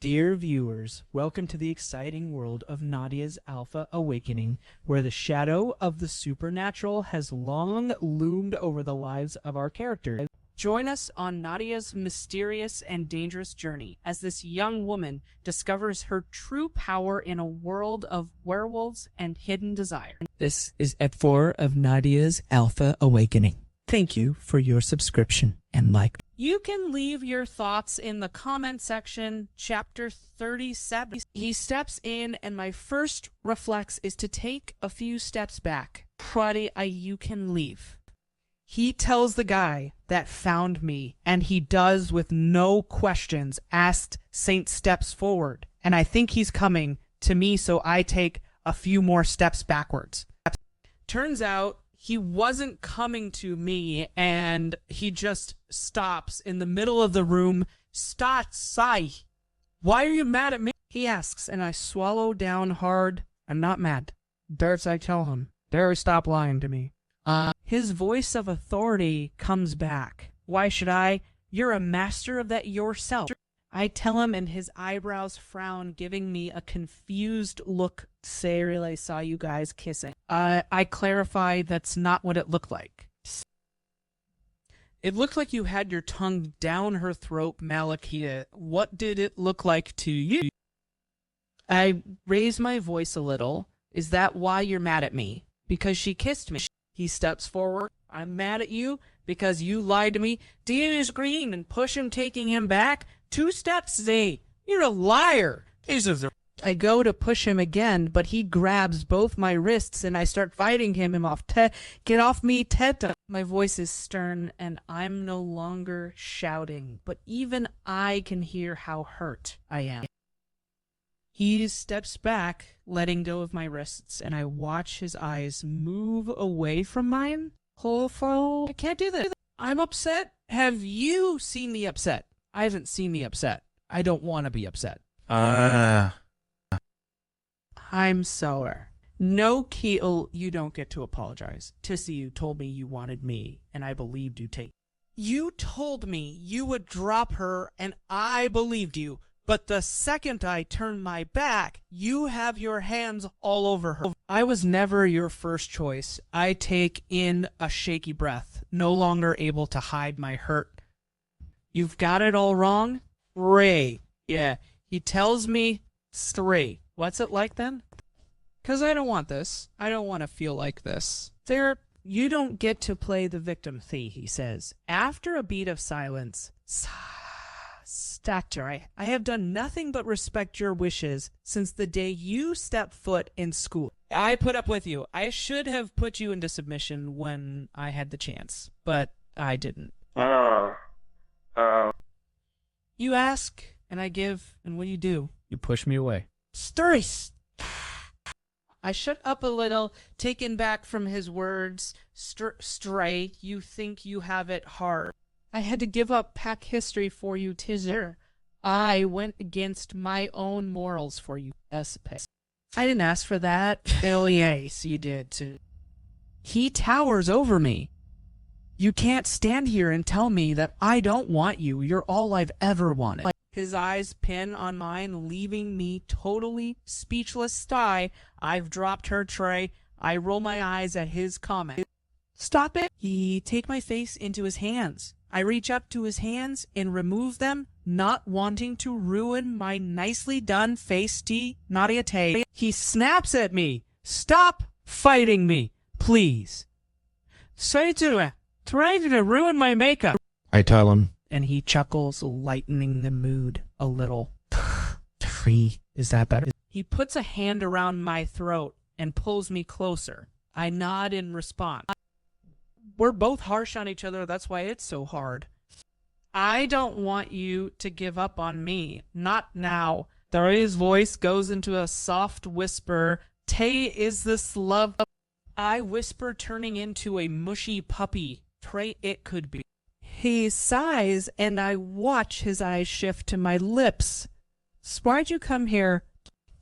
Dear viewers, welcome to the exciting world of Nadia's Alpha Awakening, where the shadow of the supernatural has long loomed over the lives of our characters. Join us on Nadia's mysterious and dangerous journey as this young woman discovers her true power in a world of werewolves and hidden desire. This is EP4 of Nadia's Alpha Awakening. Thank you for your subscription and like. You can leave your thoughts in the comment section. Chapter 37. He steps in, and my first reflex is to take a few steps back. Friday, you can leave. He tells the guy that found me, and he does with no questions. Asked Saint steps forward, and I think he's coming to me, so I take a few more steps backwards. Turns out he wasn't coming to me, and he just stops in the middle of the room. Sai, why are you mad at me? He asks, and I swallow down hard. I'm not mad. Darts, I tell him. There, stop lying to me. His voice of authority comes back. Why should I? You're a master of that yourself. I tell him, and his eyebrows frown, giving me a confused look. Say, really saw you guys kissing. I clarify that's not what it looked like. It looked like you had your tongue down her throat, Malakia. What did it look like to you? I raise my voice a little. Is that why you're mad at me? Because she kissed me. He steps forward. I'm mad at you because you lied to me. Dean is green and push him, taking him back. 2 steps, Zay. You're a liar. I go to push him again, but he grabs both my wrists and I start fighting him off. Get off me, Teta. My voice is stern and I'm no longer shouting, but even I can hear how hurt I am. He steps back, letting go of my wrists, and I watch his eyes move away from mine. I can't do this. I'm upset. Have you seen me upset? I haven't seen me upset. I don't want to be upset. I'm sour. No, 𝐊𝐤𝐬𝐬, you don't get to apologize. 𝐿𝐷𝐷𝐷 told me you wanted me, and I believed you. You told me you would drop her, and I believed you. But the second I turn my back, you have your hands all over her. I was never your first choice. I take in a shaky breath, no longer able to hide my hurt. You've got it all wrong? Ray. Yeah. He tells me, Ray. What's it like then? 'Cause I don't want this. I don't want to feel like this. You don't get to play the victim, he says. After a beat of silence, Doctor, I have done nothing but respect your wishes since the day you stepped foot in school. I put up with you. I should have put you into submission when I had the chance, but I didn't. You ask, and I give, and what do you do? You push me away. Sturris! I shut up a little, taken back from his words. Stray, you think you have it hard. I had to give up pack history for you, Tizer. I went against my own morals for you, Espe. I didn't ask for that. Oh, yes, you did, too. He towers over me. You can't stand here and tell me that I don't want you. You're all I've ever wanted. His eyes pin on mine, leaving me totally speechless. I've dropped her tray. I roll my eyes at his comment. Stop it. He take my face into his hands. I reach up to his hands and remove them, not wanting to ruin my nicely done face. Nadia. He snaps at me. Stop fighting me, please. Say to her, trying to ruin my makeup. I tell him. And he chuckles, lightening the mood a little. Is that better? He puts a hand around my throat and pulls me closer. I nod in response. We're both harsh on each other, that's why it's so hard. I don't want you to give up on me. Not now. Daria's voice goes into a soft whisper. Is this love? I whisper, turning into a mushy puppy. It could be. He sighs, and I watch his eyes shift to my lips. Why'd you come here?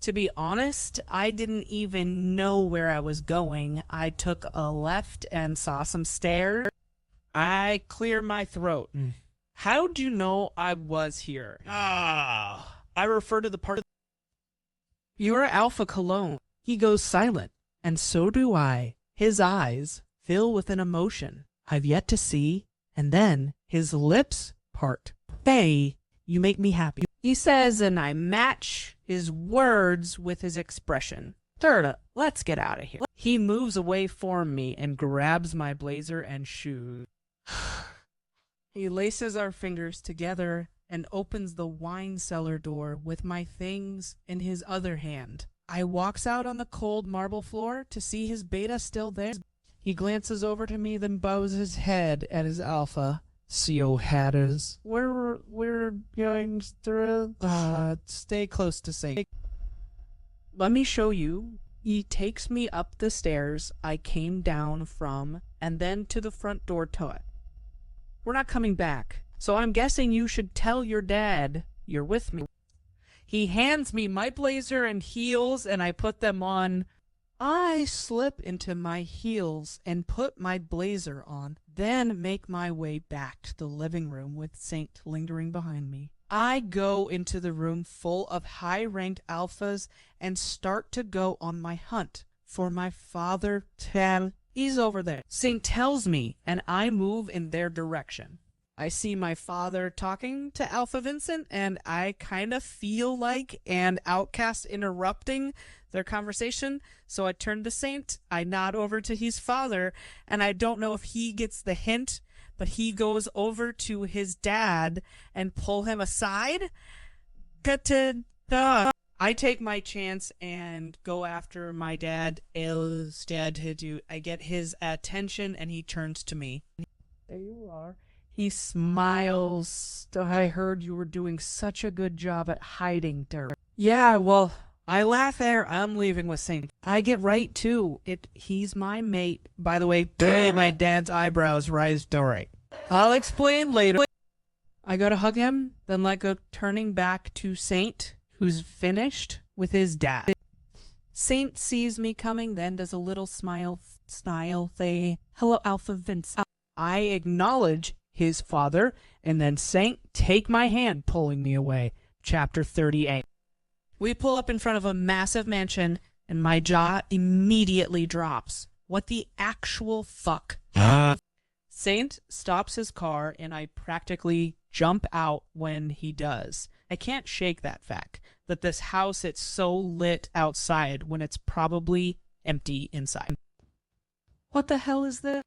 To be honest, I didn't even know where I was going. I took a left and saw some stairs. I clear my throat. How'd you know I was here? I refer to the part of You're Alpha Cologne. He goes silent, and so do I. His eyes fill with an emotion I've yet to see, and then his lips part. Faye, you make me happy, he says, and I match his words with his expression. Third, let's get out of here. He moves away from me and grabs my blazer and shoes. He laces our fingers together and opens the wine cellar door with my things in his other hand. I walks out on the cold marble floor to see his beta still there. He glances over to me, then bows his head at his alpha. CO hatters. We're going through. Stay close to Saint. Let me show you. He takes me up the stairs I came down from, and then to the front door to it. We're not coming back, so I'm guessing you should tell your dad you're with me. He hands me my blazer and heels, and I put them on. I slip into my heels and put my blazer on, then make my way back to the living room with Saint lingering behind me. I go into the room full of high-ranked alphas and start to go on my hunt for my father. He's over there. Saint tells me, and I move in their direction. I see my father talking to Alpha Vincent, and I kind of feel like an outcast interrupting their conversation. So I turn to Saint, I nod over to his father, and I don't know if he gets the hint, but he goes over to his dad and pull him aside. I take my chance and go after my dad. I get his attention, and he turns to me. There you are. He smiles. I heard you were doing such a good job at hiding dirt. Yeah, well, I laugh there. I'm leaving with Saint. I get right to it. He's my mate. By the way, my dad's eyebrows rise to right. I'll explain later. I go to hug him, then let go, turning back to Saint, who's finished with his dad. Saint sees me coming, then does a little smile thing. Hello, Alpha Vince. I acknowledge his father, and then Saint take my hand, pulling me away. Chapter 38. We pull up in front of a massive mansion, and my jaw immediately drops. What the actual fuck? Saint stops his car, and I practically jump out when he does. I can't shake that fact that this house is so lit outside when it's probably empty inside. What the hell is this?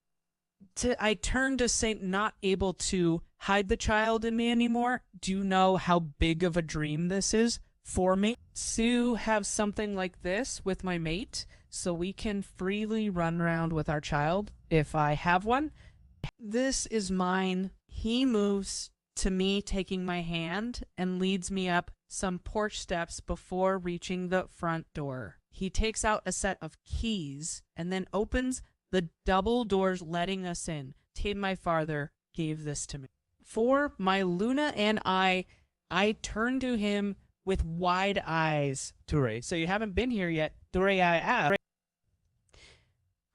I turn to Saint, not able to hide the child in me anymore. Do you know how big of a dream this is for me? To have something like this with my mate so we can freely run around with our child if I have one. This is mine. He moves to me, taking my hand, and leads me up some porch steps before reaching the front door. He takes out a set of keys and then opens the double doors, letting us in. My father gave this to me. For my Luna and I turn to him with wide eyes. Ture, so you haven't been here yet. Ture,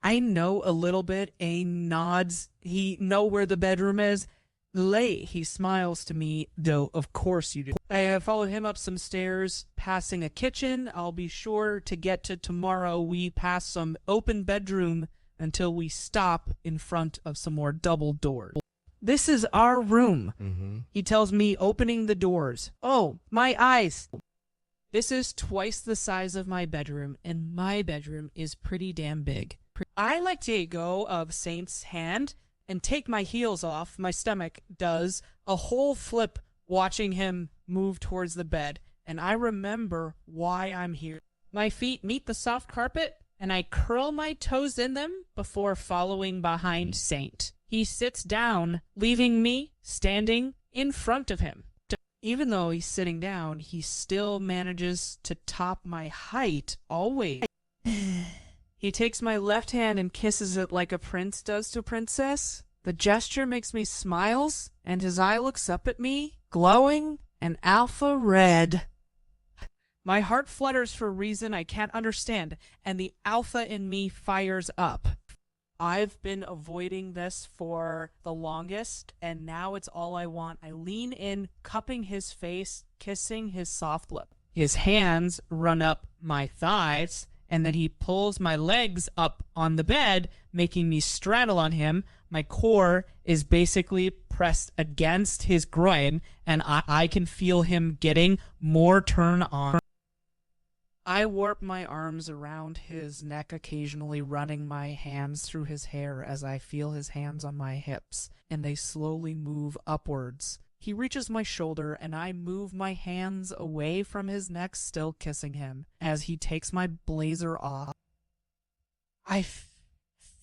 I know a little bit. A nods. He know where the bedroom is. He smiles to me, though of course you do. I follow him up some stairs, passing a kitchen. I'll be sure to get to tomorrow. We pass some open bedroom until we stop in front of some more double doors. This is our room. He tells me, opening the doors. Oh, my eyes. This is twice the size of my bedroom, and my bedroom is pretty damn big. I like to go of Saint's hand and take my heels off. My stomach does a whole flip watching him move towards the bed, and I remember why I'm here. My feet meet the soft carpet, and I curl my toes in them before following behind Saint. He sits down, leaving me standing in front of him. Even though he's sitting down, he still manages to top my height, always. He takes my left hand and kisses it like a prince does to a princess. The gesture makes me smiles, and his eye looks up at me, glowing and alpha red. My heart flutters for a reason I can't understand, and the alpha in me fires up. I've been avoiding this for the longest, and now it's all I want. I lean in, cupping his face, kissing his soft lip. His hands run up my thighs, and then he pulls my legs up on the bed, making me straddle on him. My core is basically pressed against his groin, and I can feel him getting more turn on. I warp my arms around his neck, occasionally running my hands through his hair as I feel his hands on my hips, and they slowly move upwards. He reaches my shoulder, and I move my hands away from his neck, still kissing him, as he takes my blazer off. I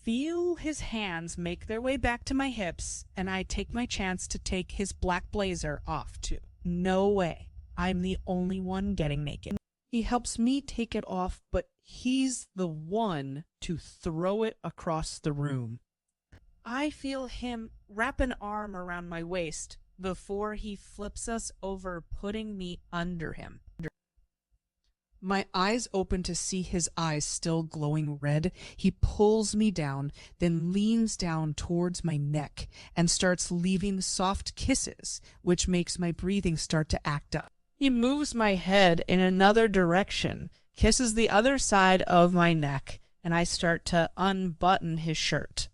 feel his hands make their way back to my hips, and I take my chance to take his black blazer off, too. No way. I'm the only one getting naked. He helps me take it off, but he's the one to throw it across the room. I feel him wrap an arm around my waist before he flips us over, putting me under him. My eyes open to see his eyes still glowing red. He pulls me down, then leans down towards my neck and starts leaving soft kisses, which makes my breathing start to act up. He moves my head in another direction, kisses the other side of my neck, and I start to unbutton his shirt.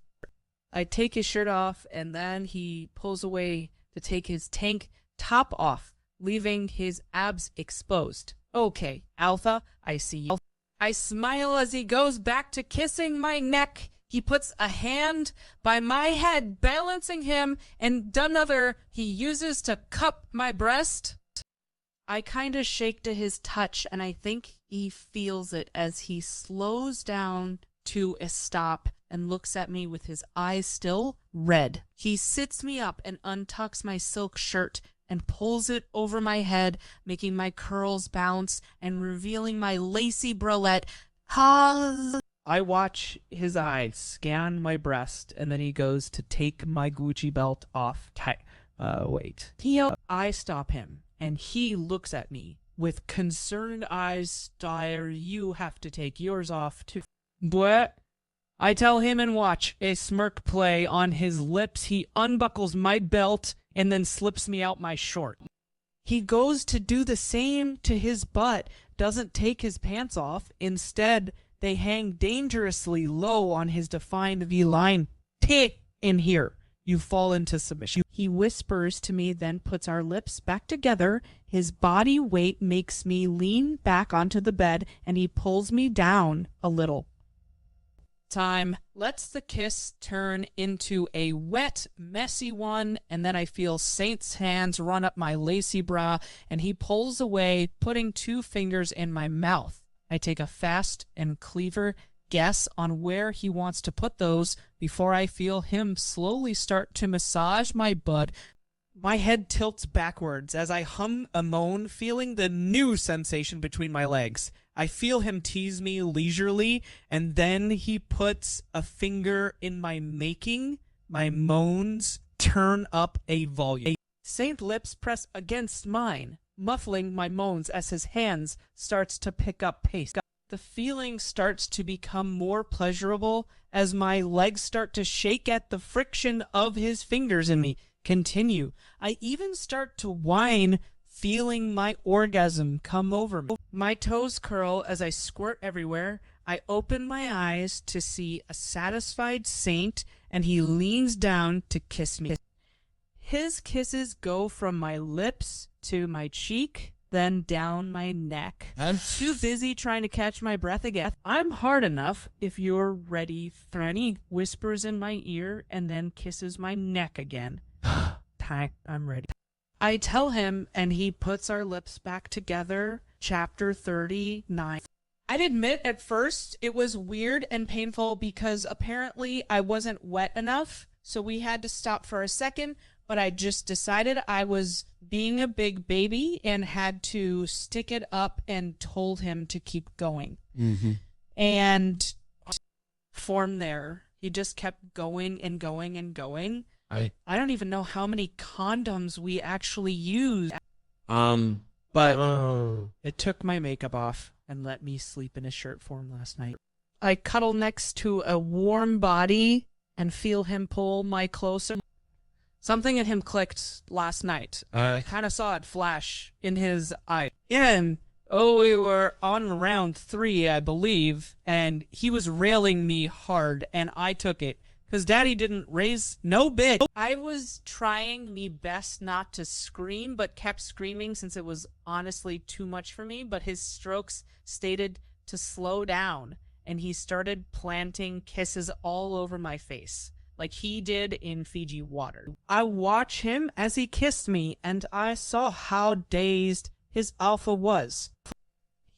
I take his shirt off, and then he pulls away to take his tank top off, leaving his abs exposed. Okay, Alpha, I see you. I smile as he goes back to kissing my neck. He puts a hand by my head, balancing him, and another he uses to cup my breast. I kinda shake to his touch, and I think he feels it as he slows down to a stop and looks at me with his eyes still red. He sits me up and untucks my silk shirt and pulls it over my head, making my curls bounce and revealing my lacy bralette. I watch his eyes scan my breast, and then he goes to take my Gucci belt off. Wait. I stop him, and he looks at me with concerned eyes. You have to take yours off too. What? I tell him and watch a smirk play on his lips. He unbuckles my belt and then slips me out my short. He goes to do the same to his butt, doesn't take his pants off. Instead, they hang dangerously low on his defined V-line. In here. You fall into submission. He whispers to me, then puts our lips back together. His body weight makes me lean back onto the bed, and he pulls me down a little. Time lets the kiss turn into a wet, messy one, and then I feel Saint's hands run up my lacy bra, and he pulls away, putting 2 fingers in my mouth. I take a fast and clever guess on where he wants to put those before I feel him slowly start to massage my butt. My head tilts backwards as I hum a moan, feeling the new sensation between my legs. I feel him tease me leisurely, and then he puts a finger in my making. My moans turn up a volume. Saint lips press against mine, muffling my moans as his hands starts to pick up pace. The feeling starts to become more pleasurable as my legs start to shake at the friction of his fingers in me. Continue. I even start to whine, feeling my orgasm come over me. My toes curl as I squirt everywhere. I open my eyes to see a satisfied Saint, and he leans down to kiss me. His kisses go from my lips to my cheek, then down my neck. I'm too busy trying to catch my breath again. I'm hard enough if you're ready. Franny whispers in my ear and then kisses my neck again. I'm ready. I tell him, and he puts our lips back together. Chapter 39. I'd admit at first it was weird and painful because apparently I wasn't wet enough, so we had to stop for a second, but I just decided I was being a big baby and had to stick it up and told him to keep going. And from there, he just kept going and going and going. I don't even know how many condoms we actually used. But it took my makeup off and let me sleep in a shirt form last night. I cuddle next to a warm body and feel him pull my closer. Something in him clicked last night. I kind of saw it flash in his eye. And we were on round 3, I believe, and he was railing me hard, and I took it. Because Daddy didn't raise no bit. I was trying me best not to scream, but kept screaming since it was honestly too much for me. But his strokes stated to slow down, and he started planting kisses all over my face, like he did in Fiji water. I watched him as he kissed me, and I saw how dazed his alpha was.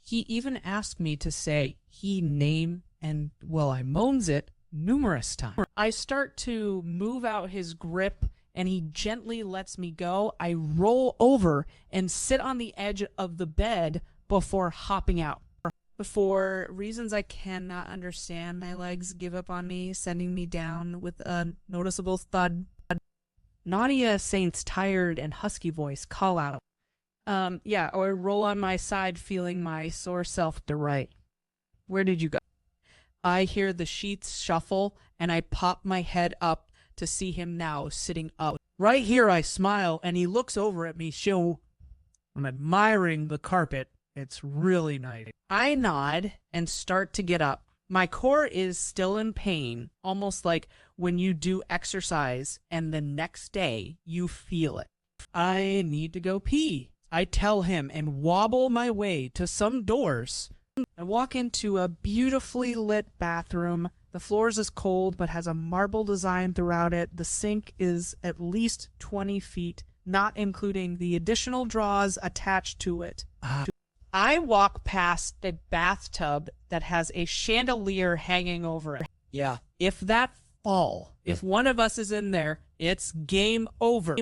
He even asked me to say he name, and well, I moans it numerous times. I start to move out his grip, and he gently lets me go. I roll over and sit on the edge of the bed before hopping out. For reasons I cannot understand, my legs give up on me, sending me down with a noticeable thud. Nadia and Saint's tired and husky voice call out. Or roll on my side, feeling my sore self to right. Where did you go? I hear the sheets shuffle, and I pop my head up to see him now sitting up. Right here I smile, and he looks over at me. I'm admiring the carpet. It's really nice. I nod and start to get up. My core is still in pain, almost like when you do exercise and the next day you feel it. I need to go pee, I tell him, and wobble my way to some doors. I walk into a beautifully lit bathroom. The floors is cold but has a marble design throughout it. The sink is at least 20 feet, not including the additional drawers attached to it. I walk past the bathtub that has a chandelier hanging over it. Yeah. If one of us is in there, it's game over.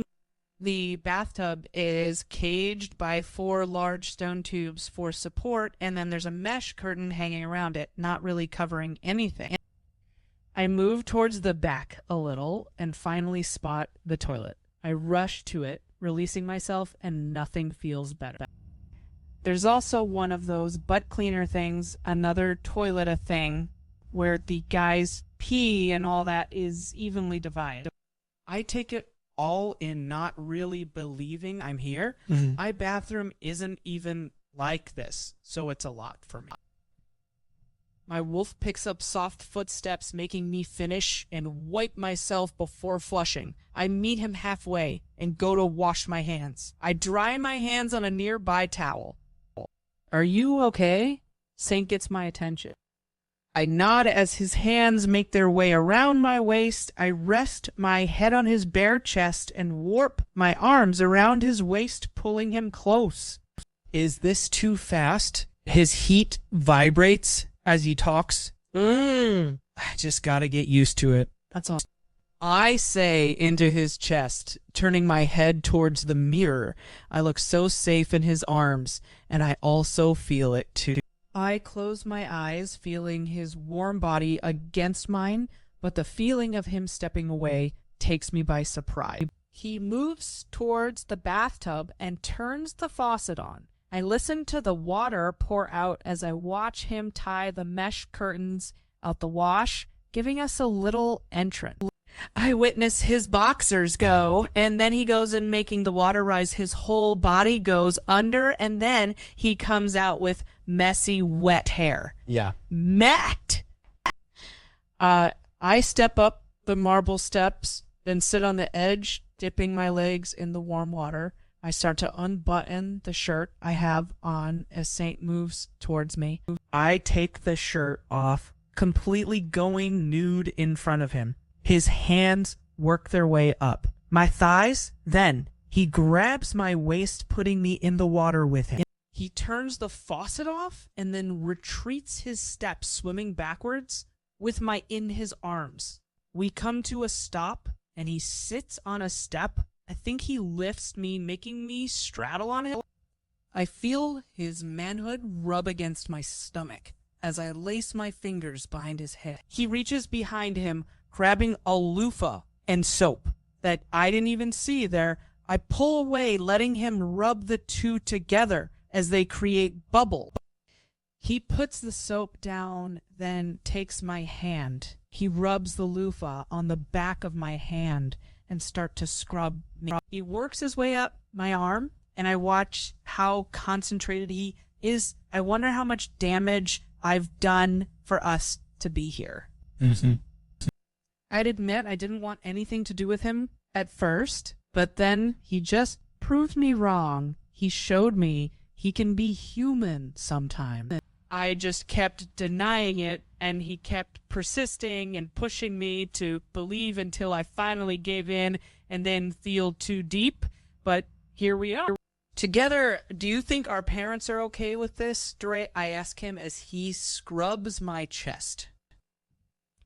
The bathtub is caged by 4 large stone tubes for support, and then there's a mesh curtain hanging around it, not really covering anything. I move towards the back a little and finally spot the toilet. I rush to it, releasing myself, and nothing feels better. There's also one of those butt cleaner things, another toilet a thing, where the guys pee and all that is evenly divided. I take it all in, not really believing I'm here. My bathroom isn't even like this, so it's a lot for me. My wolf picks up soft footsteps, making me finish and wipe myself before flushing. I meet him halfway and go to wash my hands. I dry my hands on a nearby towel. Are you okay? Saint gets my attention. I nod as his hands make their way around my waist. I rest my head on his bare chest and warp my arms around his waist, pulling him close. Is this too fast? His heat vibrates as he talks. I just gotta get used to it. That's all. I say into his chest, turning my head towards the mirror. I look so safe in his arms, and I also feel it too. I close my eyes, feeling his warm body against mine, but the feeling of him stepping away takes me by surprise. He moves towards the bathtub and turns the faucet on. I listen to the water pour out as I watch him tie the mesh curtains out the wash, giving us a little entrance. I witness his boxers go, and then he goes in making the water rise. His whole body goes under, and then he comes out with messy, wet hair. Yeah. Matt! I step up the marble steps, then sit on the edge, dipping my legs in the warm water. I start to unbutton the shirt I have on as Saint moves towards me. I take the shirt off, completely going nude in front of him. His hands work their way up my thighs. Then he grabs my waist, putting me in the water with him. He turns the faucet off and then retreats his steps, swimming backwards with my in his arms. We come to a stop, and he sits on a step. I think he lifts me, making me straddle on him. I feel his manhood rub against my stomach as I lace my fingers behind his head. He reaches behind him, grabbing a loofah and soap that I didn't even see there. I pull away, letting him rub the two together as they create bubble. He puts the soap down, then takes my hand. He rubs the loofah on the back of my hand and start to scrub me. He works his way up my arm, and I watch how concentrated he is. I wonder how much damage I've done for us to be here. I'd admit I didn't want anything to do with him at first, but then he just proved me wrong. He showed me he can be human sometimes. I just kept denying it, and he kept persisting and pushing me to believe until I finally gave in and then feel too deep. But here we are. Together, do you think our parents are okay with this, Dre? I ask him as he scrubs my chest.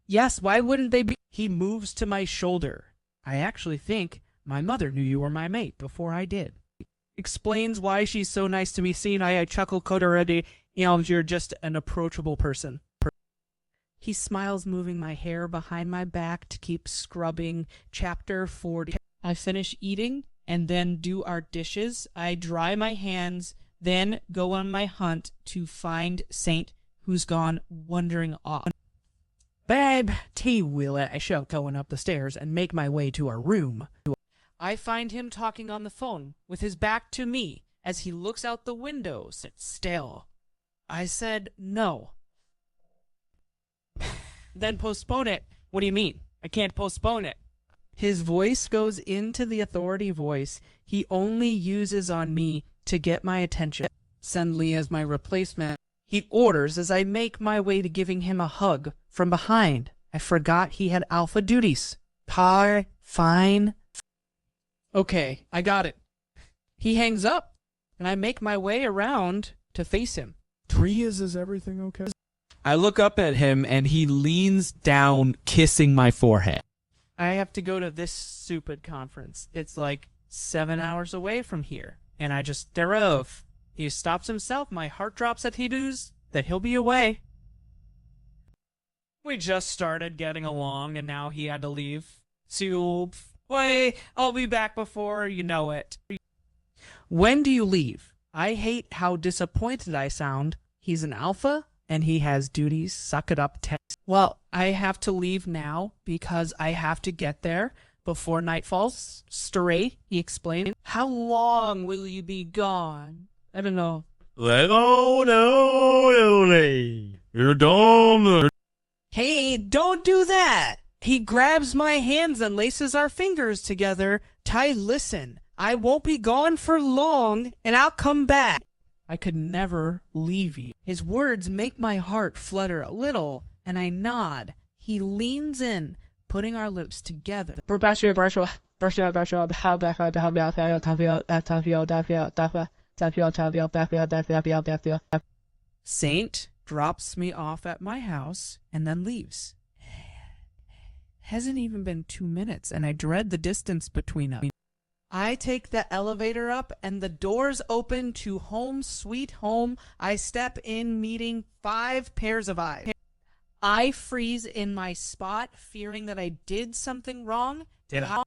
Yes, why wouldn't they be? He moves to my shoulder. I actually think my mother knew you were my mate before I did. Explains why she's so nice to me, seeing I chuckle code already. You're just an approachable person. He smiles, moving my hair behind my back to keep scrubbing. Chapter 40. I finish eating and then do our dishes. I dry my hands, then go on my hunt to find Saint, who's gone wandering off. Babe, will it? I shout, going up the stairs and make my way to our room. I find him talking on the phone with his back to me as he looks out the window, sits still. I said no. Then postpone it. What do you mean? I can't postpone it. His voice goes into the authority voice he only uses on me to get my attention. Send Lee as my replacement. He orders as I make my way to giving him a hug from behind. I forgot he had alpha duties. Fine. Okay, I got it. He hangs up, and I make my way around to face him. Is everything okay? I look up at him, and he leans down, kissing my forehead. I have to go to this stupid conference. It's like 7 hours away from here, and I just thereof. He stops himself. My heart drops at he does that he'll be away. We just started getting along, and now he had to leave. So, wait, I'll be back before you know it. When do you leave? I hate how disappointed I sound. He's an alpha, and he has duties. Suck it up, Ted. Well, I have to leave now because I have to get there before night falls. Straight, he explained. How long will you be gone? I don't know. You're dumb. Hey, don't do that! He grabs my hands and laces our fingers together. Ty, listen, I won't be gone for long, and I'll come back. I could never leave you. His words make my heart flutter a little, and I nod. He leans in, putting our lips together. Saint drops me off at my house and then leaves. Hasn't even been 2 minutes, and I dread the distance between us. I take the elevator up, and the doors open to home sweet home. I step in, meeting 5 pairs of eyes. I freeze in my spot, fearing that I did something wrong. Did I?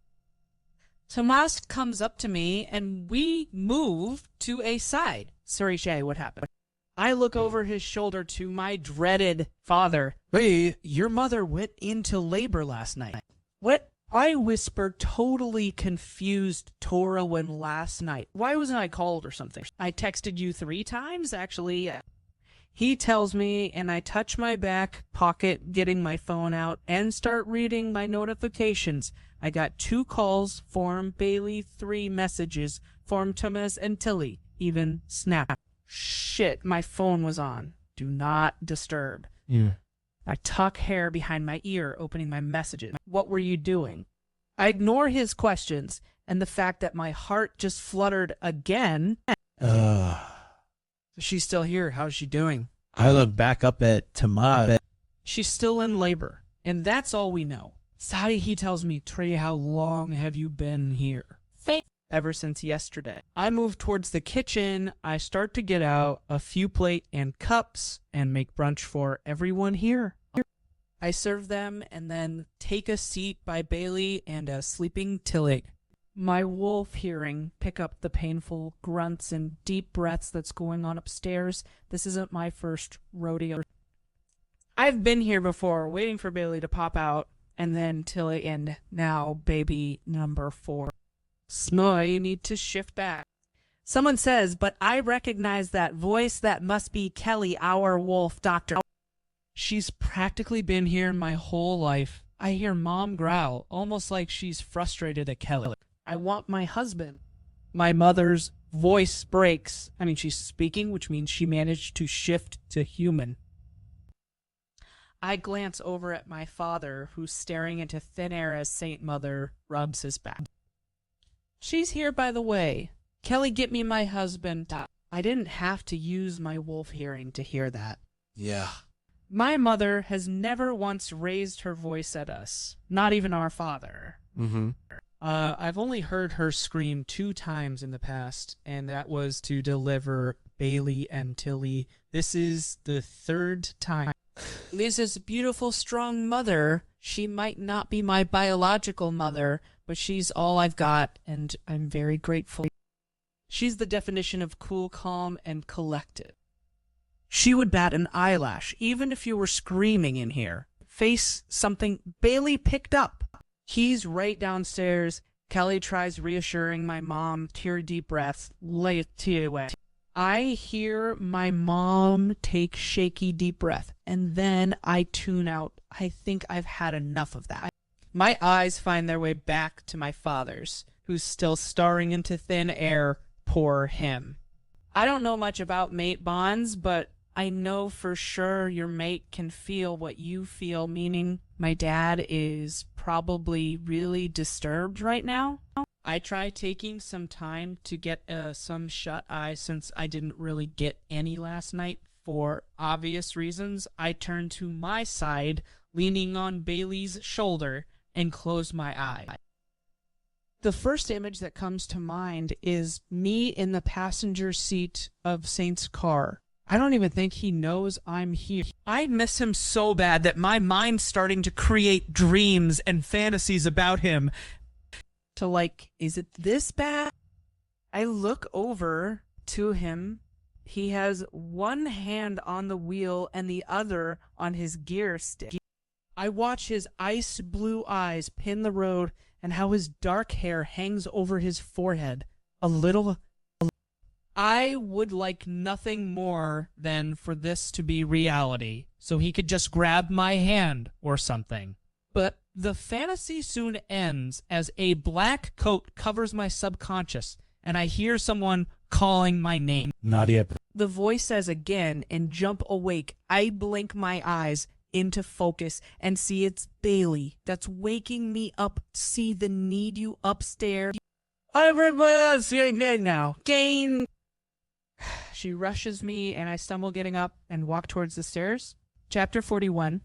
Tomas comes up to me, and we move to a side. Sorry, Shay, what happened? I look over his shoulder to my dreaded father. Hey, your mother went into labor last night. What? I whispered, totally confused 𝐊𝐤𝐬𝐬 last night. Why wasn't I called or something? I texted you 3 times, actually. He tells me, and I touch my back pocket, getting my phone out, and start reading my notifications. I got 2 calls from Bailey, 3 messages from Thomas and Tilly, even Snap. Shit, my phone was on. Do not disturb. Yeah. I tuck hair behind my ear, opening my messages. What were you doing? I ignore his questions and the fact that my heart just fluttered again. She's still here. How's she doing? I look back up at Tomas. She's still in labor, and that's all we know. Sorry, he tells me, Trey, how long have you been here? Ever since yesterday. I move towards the kitchen. I start to get out a few plate and cups and make brunch for everyone here. I serve them and then take a seat by Bailey and a sleeping Tilly. My wolf hearing pick up the painful grunts and deep breaths that's going on upstairs. This isn't my first rodeo. I've been here before, waiting for Bailey to pop out, and then till the end. Now, baby number 4. Snow, you need to shift back. Someone says, but I recognize that voice. That must be Kelly, our wolf doctor. She's practically been here my whole life. I hear Mom growl, almost like she's frustrated at Kelly. I want my husband. My mother's voice breaks. I mean, she's speaking, which means she managed to shift to human. I glance over at my father, who's staring into thin air as Saint Mother rubs his back. She's here, by the way. Kelly, get me my husband. I didn't have to use my wolf hearing to hear that. Yeah. My mother has never once raised her voice at us, not even our father. Mm-hmm. I've only heard her scream 2 times in the past, and that was to deliver Bailey and Tilly. This is the 3rd time. Lisa's beautiful, strong mother. She might not be my biological mother, but she's all I've got, and I'm very grateful. She's the definition of cool, calm, and collected. She would bat an eyelash, even if you were screaming in here. Face something Bailey picked up. He's right downstairs. Kelly tries reassuring my mom. Tear deep breaths. Lay it to away. I hear my mom take shaky deep breath, and then I tune out. I think I've had enough of that. My eyes find their way back to my father's, who's still staring into thin air. Poor him. I don't know much about mate bonds, but I know for sure your mate can feel what you feel, meaning my dad is probably really disturbed right now. I try taking some time to get some shut-eye since I didn't really get any last night. For obvious reasons, I turn to my side, leaning on Bailey's shoulder, and close my eye. The first image that comes to mind is me in the passenger seat of Saint's car. I don't even think he knows I'm here. I miss him so bad that my mind's starting to create dreams and fantasies about him. To like, is it this bad? I look over to him. He has one hand on the wheel and the other on his gear stick. I watch his ice blue eyes pin the road and how his dark hair hangs over his forehead. I would like nothing more than for this to be reality, so he could just grab my hand or something. But the fantasy soon ends as a black coat covers my subconscious, and I hear someone calling my name. Nadia. The voice says again, and jump awake. I blink my eyes into focus and see it's Bailey that's waking me up. See the need you upstairs. I'm now. Gain. She rushes me and I stumble getting up and walk towards the stairs. Chapter 41.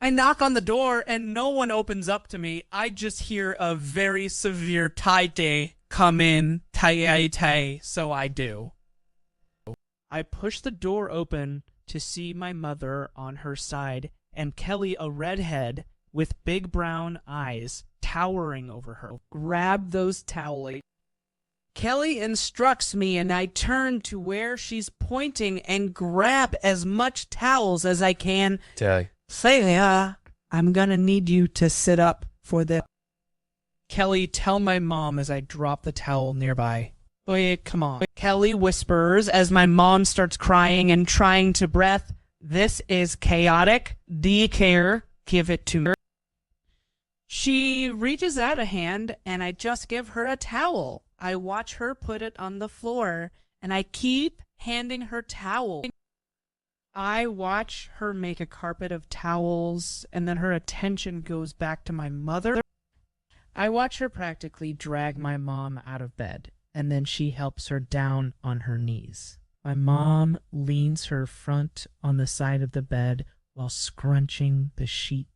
I knock on the door and no one opens up to me. I just hear a very severe tai come in. Tai, so I do. I push the door open to see my mother on her side, and Kelly, a redhead with big brown eyes, towering over her. Grab those towels. Kelly instructs me, and I turn to where she's pointing and grab as much towels as I can. Tally. Say, I'm gonna need you to sit up for this. Kelly, tell my mom as I drop the towel nearby. Oh yeah, come on. Kelly whispers as my mom starts crying and trying to breath. This is chaotic. Do you care? Give it to her. She reaches out a hand and I just give her a towel. I watch her put it on the floor and I keep handing her towel. I watch her make a carpet of towels and then her attention goes back to my mother. I watch her practically drag my mom out of bed. And then she helps her down on her knees. My mom leans her front on the side of the bed while scrunching the sheet.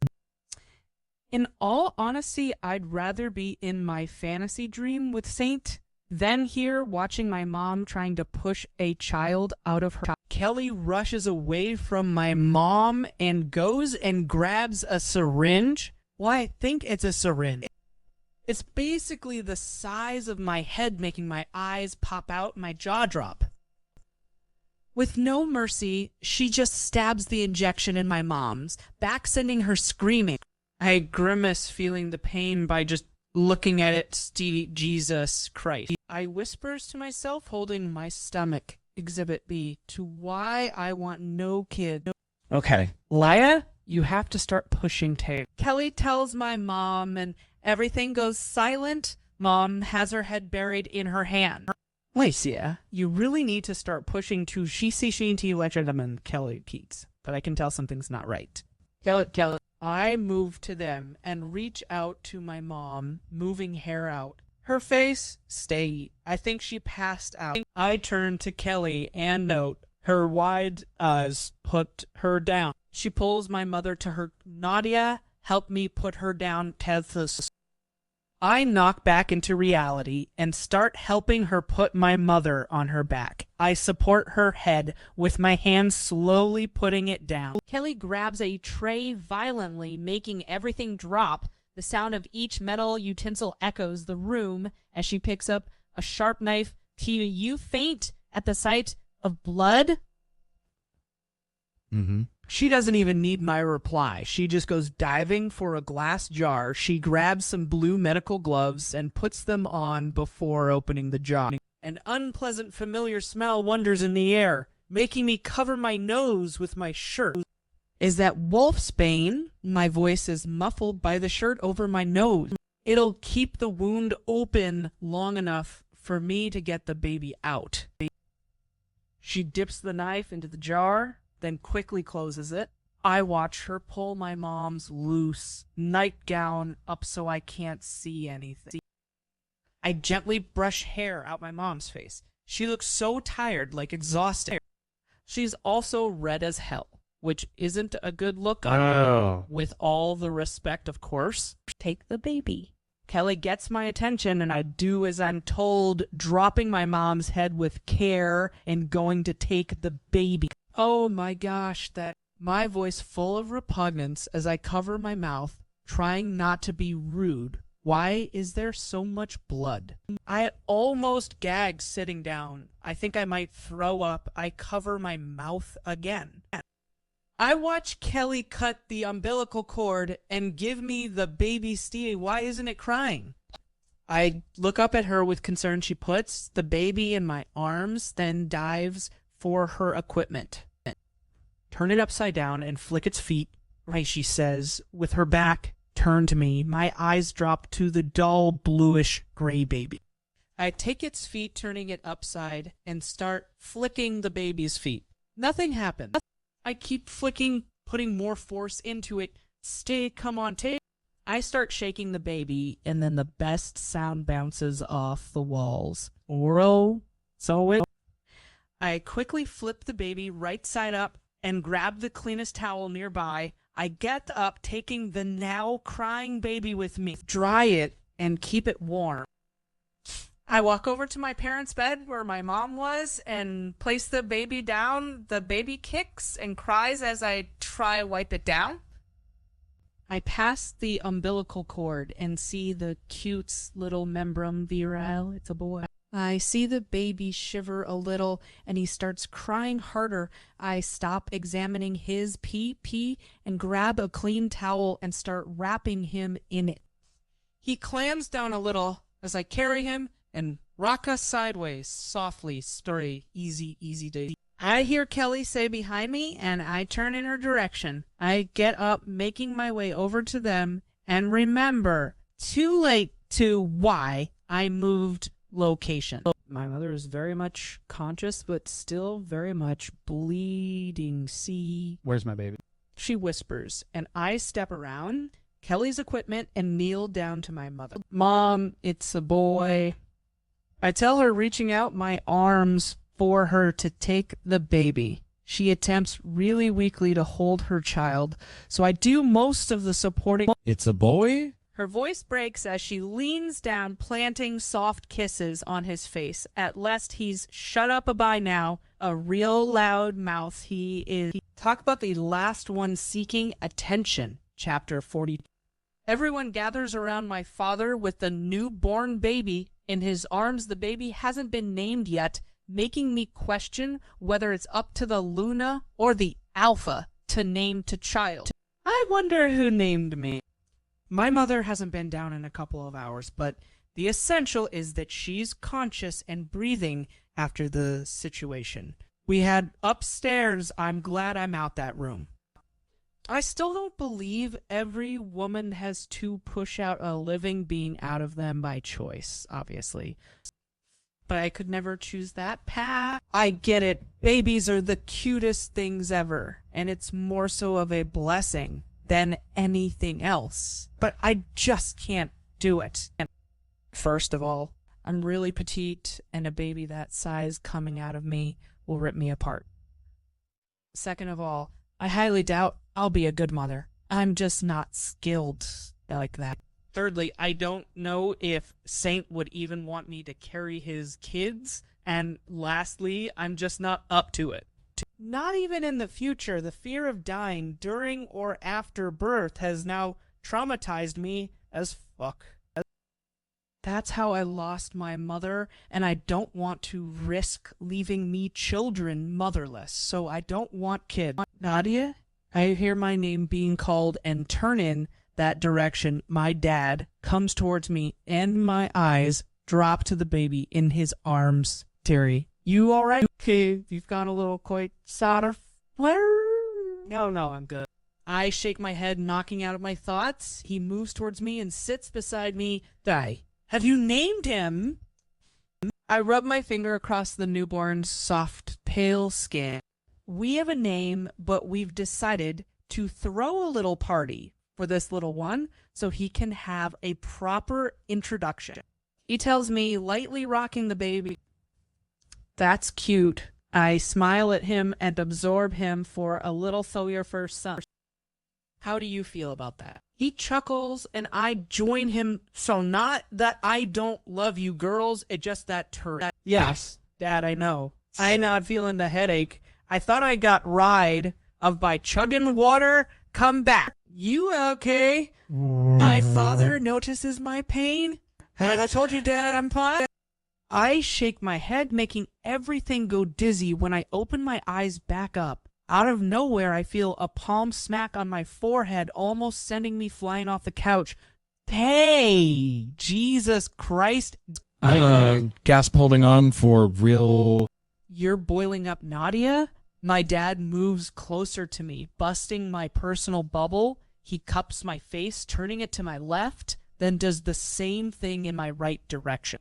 In all honesty, I'd rather be in my fantasy dream with Saint than here watching my mom trying to push a child out of her. Kelly rushes away from my mom and goes and grabs a syringe. Well, I think it's a syringe. It's basically the size of my head, making my eyes pop out and my jaw drop. With no mercy, she just stabs the injection in my mom's back, sending her screaming. I grimace, feeling the pain by just looking at it. Jesus Christ. I whispers to myself, holding my stomach, Exhibit B, to why I want no kid. Okay, Leia, you have to start pushing tape. Kelly tells my mom, and everything goes silent. Mom has her head buried in her hand. Lacia, you really need to start pushing to 𝐊𝐢𝐧𝐚𝐫, Kelly peeks, but I can tell something's not right. Kelly. I move to them and reach out to my mom, moving hair out. Her face, stay. I think she passed out. I turn to Kelly and note her wide eyes put her down. She pulls my mother to her. Nadia, help me put her down, Tethys. I knock back into reality and start helping her put my mother on her back. I support her head with my hand, slowly putting it down. Kelly grabs a tray violently, making everything drop. The sound of each metal utensil echoes the room as she picks up a sharp knife. Tia, you faint at the sight of blood? Mm-hmm. She doesn't even need my reply. She just goes diving for a glass jar. She grabs some blue medical gloves and puts them on before opening the jar. An unpleasant familiar smell wanders in the air, making me cover my nose with my shirt. Is that wolfsbane? My voice is muffled by the shirt over my nose. It'll keep the wound open long enough for me to get the baby out. She dips the knife into the jar, then quickly closes it. I watch her pull my mom's loose nightgown up so I can't see anything. I gently brush hair out my mom's face. She looks so tired, like exhausted. She's also red as hell, which isn't a good look on her. With all the respect, of course. Take the baby. Kelly gets my attention, and I do as I'm told, dropping my mom's head with care and going to take the baby. Oh my gosh, my voice full of repugnance as I cover my mouth, trying not to be rude. Why is there so much blood? I almost gag sitting down. I think I might throw up. I cover my mouth again. I watch Kelly cut the umbilical cord and give me the baby Stevie. Why isn't it crying? I look up at her with concern. She puts the baby in my arms, then dives for her equipment. Turn it upside down and flick its feet, right, she says, with her back turned to me. My eyes drop to the dull bluish gray baby. I take its feet, turning it upside, and start flicking the baby's feet. Nothing happens. I keep flicking, putting more force into it. Stay, come on, take. I start shaking the baby, and then the best sound bounces off the walls. I quickly flip the baby right side up and grab the cleanest towel nearby. I get up, taking the now crying baby with me, dry it, and keep it warm. I walk over to my parents' bed where my mom was and place the baby down. The baby kicks and cries as I try to wipe it down. I pass the umbilical cord and see the cute little membrum virile. It's a boy. I see the baby shiver a little and he starts crying harder. I stop examining his pee and grab a clean towel and start wrapping him in it. He clams down a little as I carry him and rock us sideways, softly, story, easy day. I hear Kelly say behind me, and I turn in her direction. I get up, making my way over to them, and remember, too late to why I moved location. My mother is very much conscious, but still very much bleeding. See? Where's my baby? She whispers, and I step around Kelly's equipment and kneel down to my mother. Mom, it's a boy. I tell her, reaching out my arms for her to take the baby. She attempts really weakly to hold her child, so I do most of the supporting. It's a boy? Her voice breaks as she leans down, planting soft kisses on his face. At last he's shut up by now, a real loud mouth he is. Talk about the last one seeking attention, chapter 40. Everyone gathers around my father with the newborn baby in his arms. The baby hasn't been named yet, making me question whether it's up to the Luna or the Alpha to name to child. I wonder who named me. My mother hasn't been down in a couple of hours, but the essential is that she's conscious and breathing after the situation we had upstairs. I'm glad I'm out that room. I still don't believe every woman has to push out a living being out of them by choice, obviously. But I could never choose that path. I get it. Babies are the cutest things ever, and it's more so of a blessing than anything else. But I just can't do it. First of all, I'm really petite, and a baby that size coming out of me will rip me apart. Second of all, I highly doubt I'll be a good mother. I'm just not skilled like that. Thirdly, I don't know if Saint would even want me to carry his kids. And lastly, I'm just not up to it. Not even in the future, the fear of dying during or after birth has now traumatized me as fuck. That's how I lost my mother, and I don't want to risk leaving me children motherless, so I don't want kids. Nadia, I hear my name being called and turn in that direction. My dad comes towards me, and my eyes drop to the baby in his arms. Terry, you alright? Okay, you've gone a little quite sort of. No, I'm good. I shake my head, knocking out of my thoughts. He moves towards me and sits beside me. Have you named him? I rub my finger across the newborn's soft, pale skin. We have a name, but we've decided to throw a little party for this little one so he can have a proper introduction. He tells me, lightly rocking the baby. That's cute. I smile at him and absorb him for a little so your first son. How do you feel about that? He chuckles and I join him. So not that I don't love you girls, it's just that turd. Yes, Dad, I know. I'm not feeling the headache. I thought I got ride of by chugging water. Come back. You okay? My father notices my pain. And I told you, Dad, I'm fine. I shake my head, making everything go dizzy when I open my eyes back up. Out of nowhere, I feel a palm smack on my forehead, almost sending me flying off the couch. Hey, Jesus Christ. Gasp holding on for real. You're boiling up, Nadia? My dad moves closer to me, busting my personal bubble. He cups my face, turning it to my left, then does the same thing in my right direction.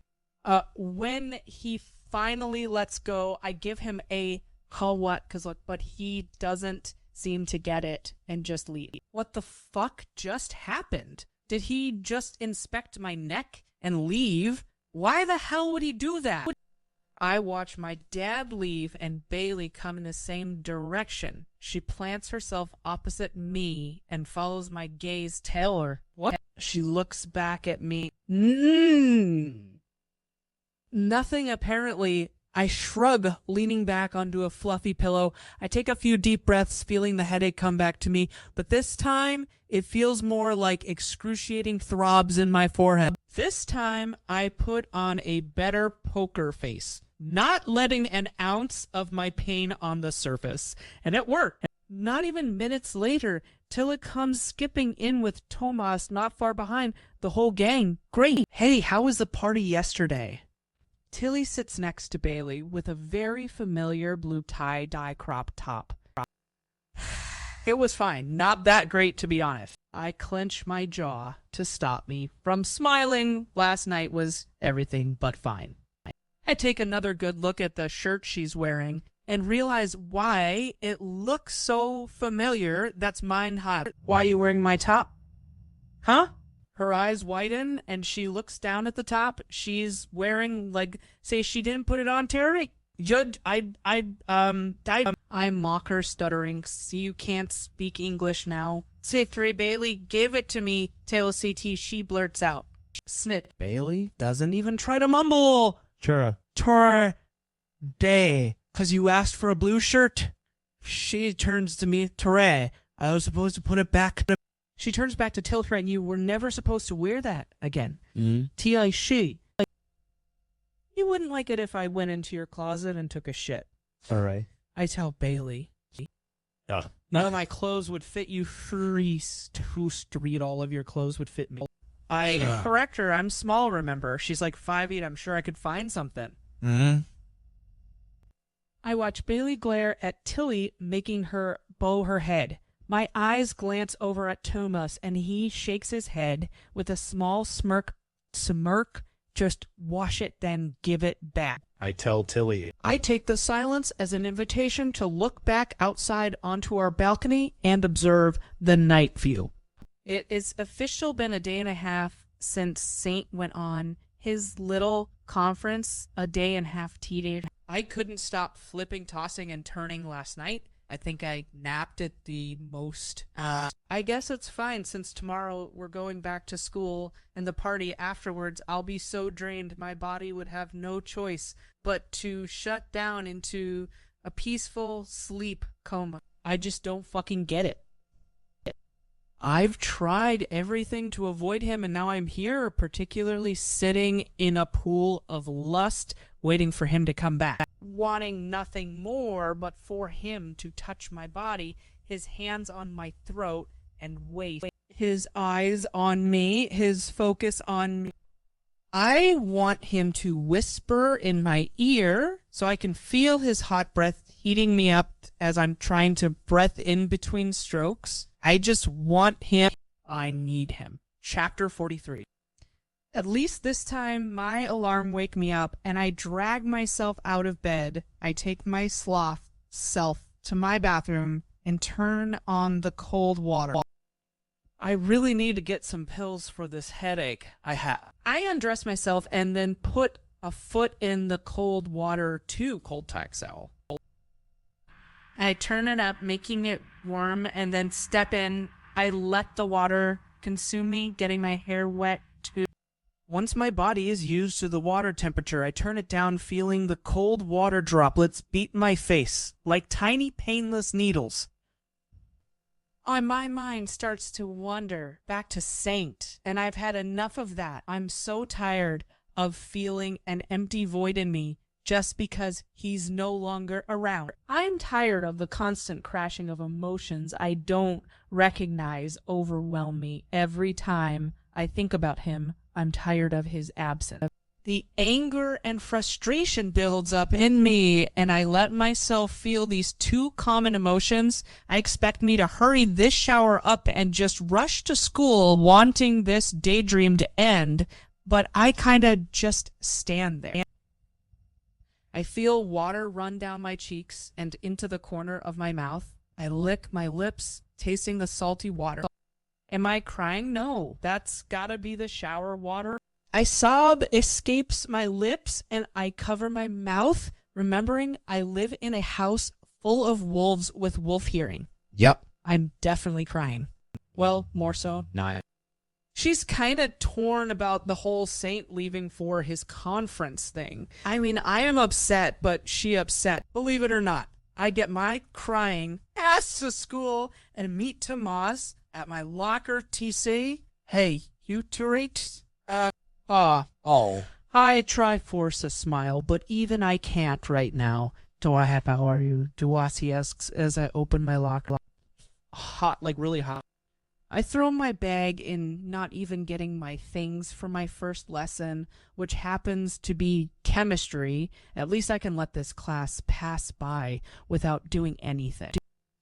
When he finally lets go, I give him a what? But he doesn't seem to get it and just leave. What the fuck just happened? Did he just inspect my neck and leave? Why the hell would he do that? I watch my dad leave and Bailey come in the same direction. She plants herself opposite me and follows my gaze. Taylor, what? She looks back at me. Nothing apparently. I shrug, leaning back onto a fluffy pillow. I take a few deep breaths, feeling the headache come back to me, but this time it feels more like excruciating throbs in my forehead. This time I put on a better poker face, not letting an ounce of my pain on the surface, and it worked. Not even minutes later, Tilla comes skipping in with Tomas not far behind, the whole gang. Great. Hey, how was the party yesterday? Tilly sits next to Bailey with a very familiar blue tie-dye crop top. It was fine. Not that great, to be honest. I clench my jaw to stop me from smiling. Last night was everything but fine. I take another good look at the shirt she's wearing and realize why it looks so familiar. That's mine hot. Why are you wearing my top? Huh? Her eyes widen, and she looks down at the top. She's wearing, like, say she didn't put it on, Terry. I mock her, stuttering. See, you can't speak English now. Say, Terry, Bailey, give it to me. Tail CT, she blurts out. Snit. Bailey doesn't even try to mumble. Day. 'Cause you asked for a blue shirt. She turns to me. Tere, I was supposed to put it back. She turns back to Tilly and you were never supposed to wear that again. Mm. 𝐊𝐢𝐧𝐠𝐬. Like, you wouldn't like it if I went into your closet and took a shit. All right. I tell Bailey. Yeah. None of my clothes would fit you. Free to read all of your clothes would fit me. I correct her. I'm small, remember? She's like 5'8". I'm sure I could find something. Mm-hmm. I watch Bailey glare at Tilly, making her bow her head. My eyes glance over at Thomas, and he shakes his head with a small smirk. Just wash it, then give it back. I tell Tilly. I take the silence as an invitation to look back outside onto our balcony and observe the night view. It is official been a day and a half since Saint went on his little conference, a day and a half teenage. I couldn't stop flipping, tossing, and turning last night. I think I napped at the most. I guess it's fine since tomorrow we're going back to school and the party afterwards. I'll be so drained my body would have no choice but to shut down into a peaceful sleep coma. I just don't fucking get it. I've tried everything to avoid him and now I'm here, particularly sitting in a pool of lust, waiting for him to come back. Wanting nothing more but for him to touch my body, his hands on my throat and waist, his eyes on me, his focus on me. I want him to whisper in my ear so I can feel his hot breath heating me up as I'm trying to breath in between strokes. I just want him. I need him. Chapter 43. At least this time, my alarm wake me up, and I drag myself out of bed. I take my sloth self to my bathroom and turn on the cold water. I really need to get some pills for this headache I have. I undress myself and then put a foot in the cold water to �𝐿𝐴𝐼𝐻𝐿. I turn it up, making it warm, and then step in. I let the water consume me, getting my hair wet too. Once my body is used to the water temperature, I turn it down, feeling the cold water droplets beat my face like tiny painless needles. My mind starts to wander back to Saint, and I've had enough of that. I'm so tired of feeling an empty void in me just because he's no longer around. I'm tired of the constant crashing of emotions I don't recognize overwhelm me every time I think about him. I'm tired of his absence. The anger and frustration builds up in me, and I let myself feel these two common emotions. I expect me to hurry this shower up and just rush to school, wanting this daydream to end, but I kinda just stand there. I feel water run down my cheeks and into the corner of my mouth. I lick my lips, tasting the salty water. Am I crying? No, that's gotta be the shower water. I sob escapes my lips and I cover my mouth, remembering I live in a house full of wolves with wolf hearing. Yep. I'm definitely crying. Well, more so. Nah. She's kind of torn about the whole Saint leaving for his conference thing. I mean, I am upset, but she upset. Believe it or not, I get my crying ass to school and meet Thomas at my locker TC. Hey, you two-rate? Oh. I try force a smile, but even I can't right now. How are you? He asks as I open my locker. Hot, like really hot. I throw my bag in, not even getting my things for my first lesson, which happens to be chemistry. At least I can let this class pass by without doing anything.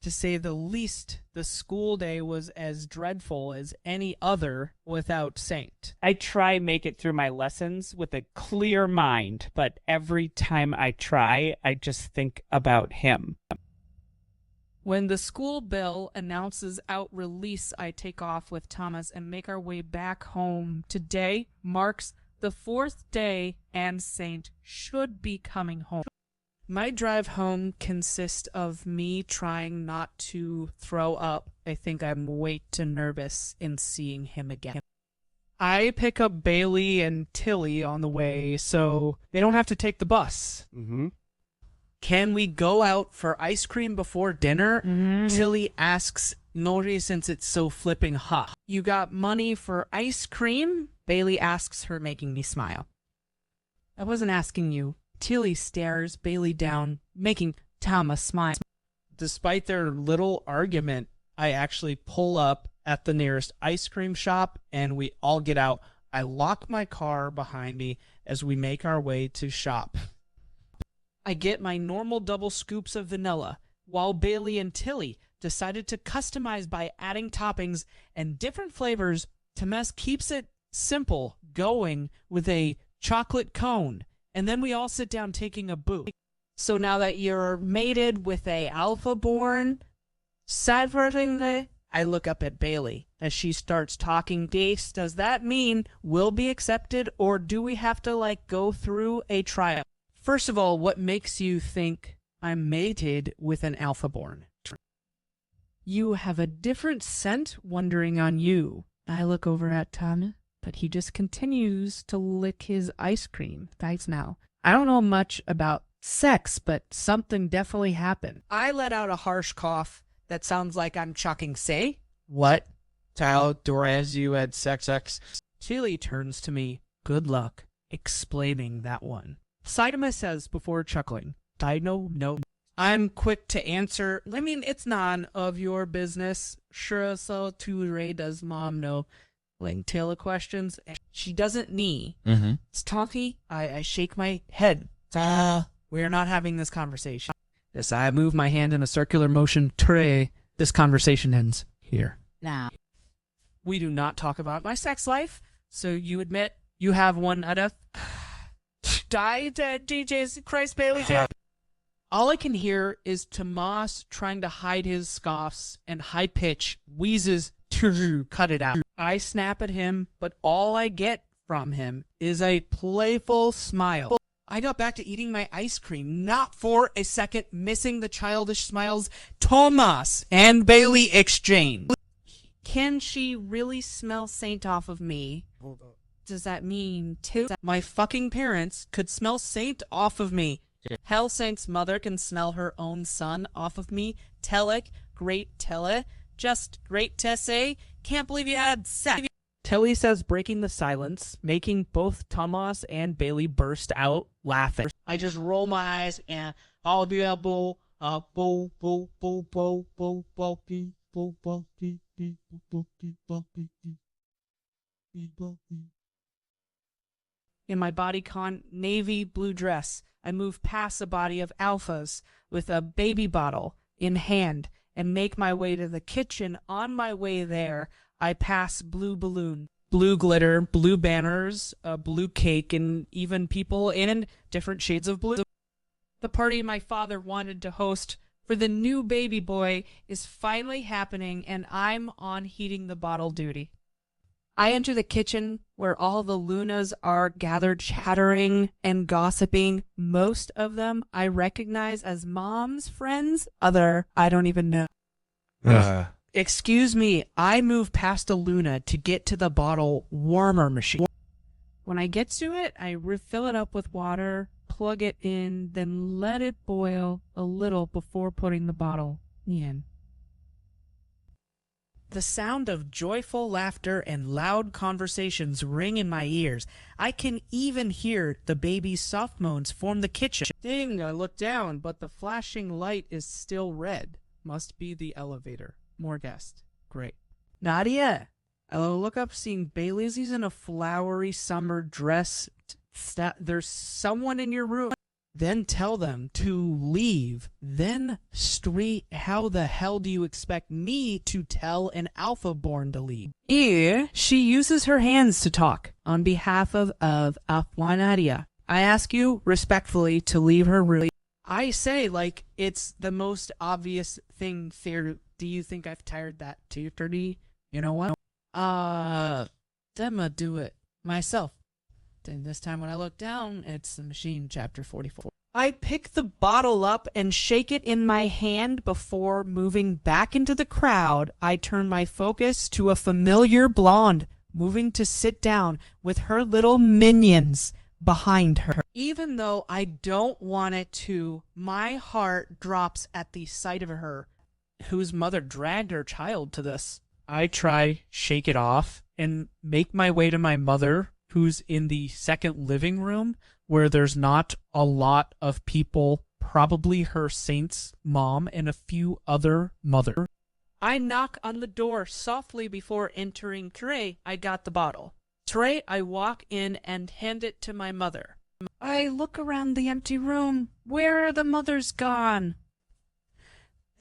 To say the least, the school day was as dreadful as any other without Saint. I try make it through my lessons with a clear mind, but every time I try, I just think about him. When the school bell announces out release, I take off with Thomas and make our way back home. Today marks the 4th day and Saint should be coming home. My drive home consists of me trying not to throw up. I think I'm way too nervous in seeing him again. I pick up Bailey and Tilly on the way so they don't have to take the bus. Mm-hmm. Can we go out for ice cream before dinner? Tilly asks Nori since it's so flipping hot. You got money for ice cream? Bailey asks her, making me smile. I wasn't asking you. Tilly stares Bailey down, making Tama smile. Despite their little argument, I actually pull up at the nearest ice cream shop and we all get out. I lock my car behind me as we make our way to shop. I get my normal double scoops of vanilla, while Bailey and Tilly decided to customize by adding toppings and different flavors. Temes keeps it simple, going with a chocolate cone, and then we all sit down taking a boo. So now that you're mated with a alpha born, I look up at Bailey as she starts talking dates. Does that mean we'll be accepted, or do we have to go through a trial? First of all, what makes you think I'm mated with an alpha born? You have a different scent wandering on you. I look over at Tama, but he just continues to lick his ice cream. Thanks now. I don't know much about sex, but something definitely happened. I let out a harsh cough that sounds like I'm chucking say. What? 𝐊𝐢𝐧𝐠'𝐬. Tilly turns to me. Good luck explaining that one. Saitama says before chuckling. I know, no. I'm quick to answer. I mean, it's none of your business. Sure, so too does mom know. Taylor questions. She doesn't knee. It's talky. I shake my head. We're not having this conversation. Yes, I move my hand in a circular motion. This conversation ends here. Now. We do not talk about my sex life, so you admit you have one out of DJ's Christ Bailey. All I can hear is Tomas trying to hide his scoffs and high pitch wheezes to cut it out. I snap at him, but all I get from him is a playful smile. I got back to eating my ice cream, not for a second missing the childish smiles Tomas and Bailey exchange. Can she really smell Saint off of me? Does that mean my fucking parents could smell Saint off of me? Hell, Saint's mother can smell her own son off of me. Telek, great Tele, just great to say. Can't believe you had sex. Tilly says, breaking the silence, making both Tomas and Bailey burst out laughing. I just roll my eyes and I'll be able in my bodycon navy blue dress. I move past a body of alphas with a baby bottle in hand and make my way to the kitchen. On my way there, I pass blue balloon, blue glitter, blue banners, a blue cake, and even people in different shades of blue. The party my father wanted to host for the new baby boy is finally happening, and I'm on heating the bottle duty. I enter the kitchen where all the Lunas are gathered chattering and gossiping. Most of them I recognize as mom's friends. Other, I don't even know. Excuse me, I move past a Luna to get to the bottle warmer machine. When I get to it, I refill it up with water, plug it in, then let it boil a little before putting the bottle in. The sound of joyful laughter and loud conversations ring in my ears. I can even hear the baby's soft moans from the kitchen. Ding, I look down, but the flashing light is still red. Must be the elevator. More guests. Great. Nadia! I look up, seeing Bailey's in a flowery summer dress. There's someone in your room. Then tell them to leave. Then street. How the hell do you expect me to tell an alpha born to leave? Here, she uses her hands to talk on behalf of 𝐊𝐢𝐧𝐿𝐬. I ask you respectfully to leave her room. I say like it's the most obvious thing there. Do you think I've tired that too dirty? You know what? I'ma do it myself. And this time when I look down, it's the machine, chapter 44. I pick the bottle up and shake it in my hand before moving back into the crowd. I turn my focus to a familiar blonde, moving to sit down with her little minions. behind her. Even though I don't want it to, my heart drops at the sight of her, whose mother dragged her child to this. I try, shake it off, and make my way to my mother, who's in the second living room, where there's not a lot of people, probably her Saint's mom and a few other mothers. I knock on the door softly before entering. Trey, I got the bottle. Trey, I walk in and hand it to my mother. I look around the empty room. Where are the mothers gone?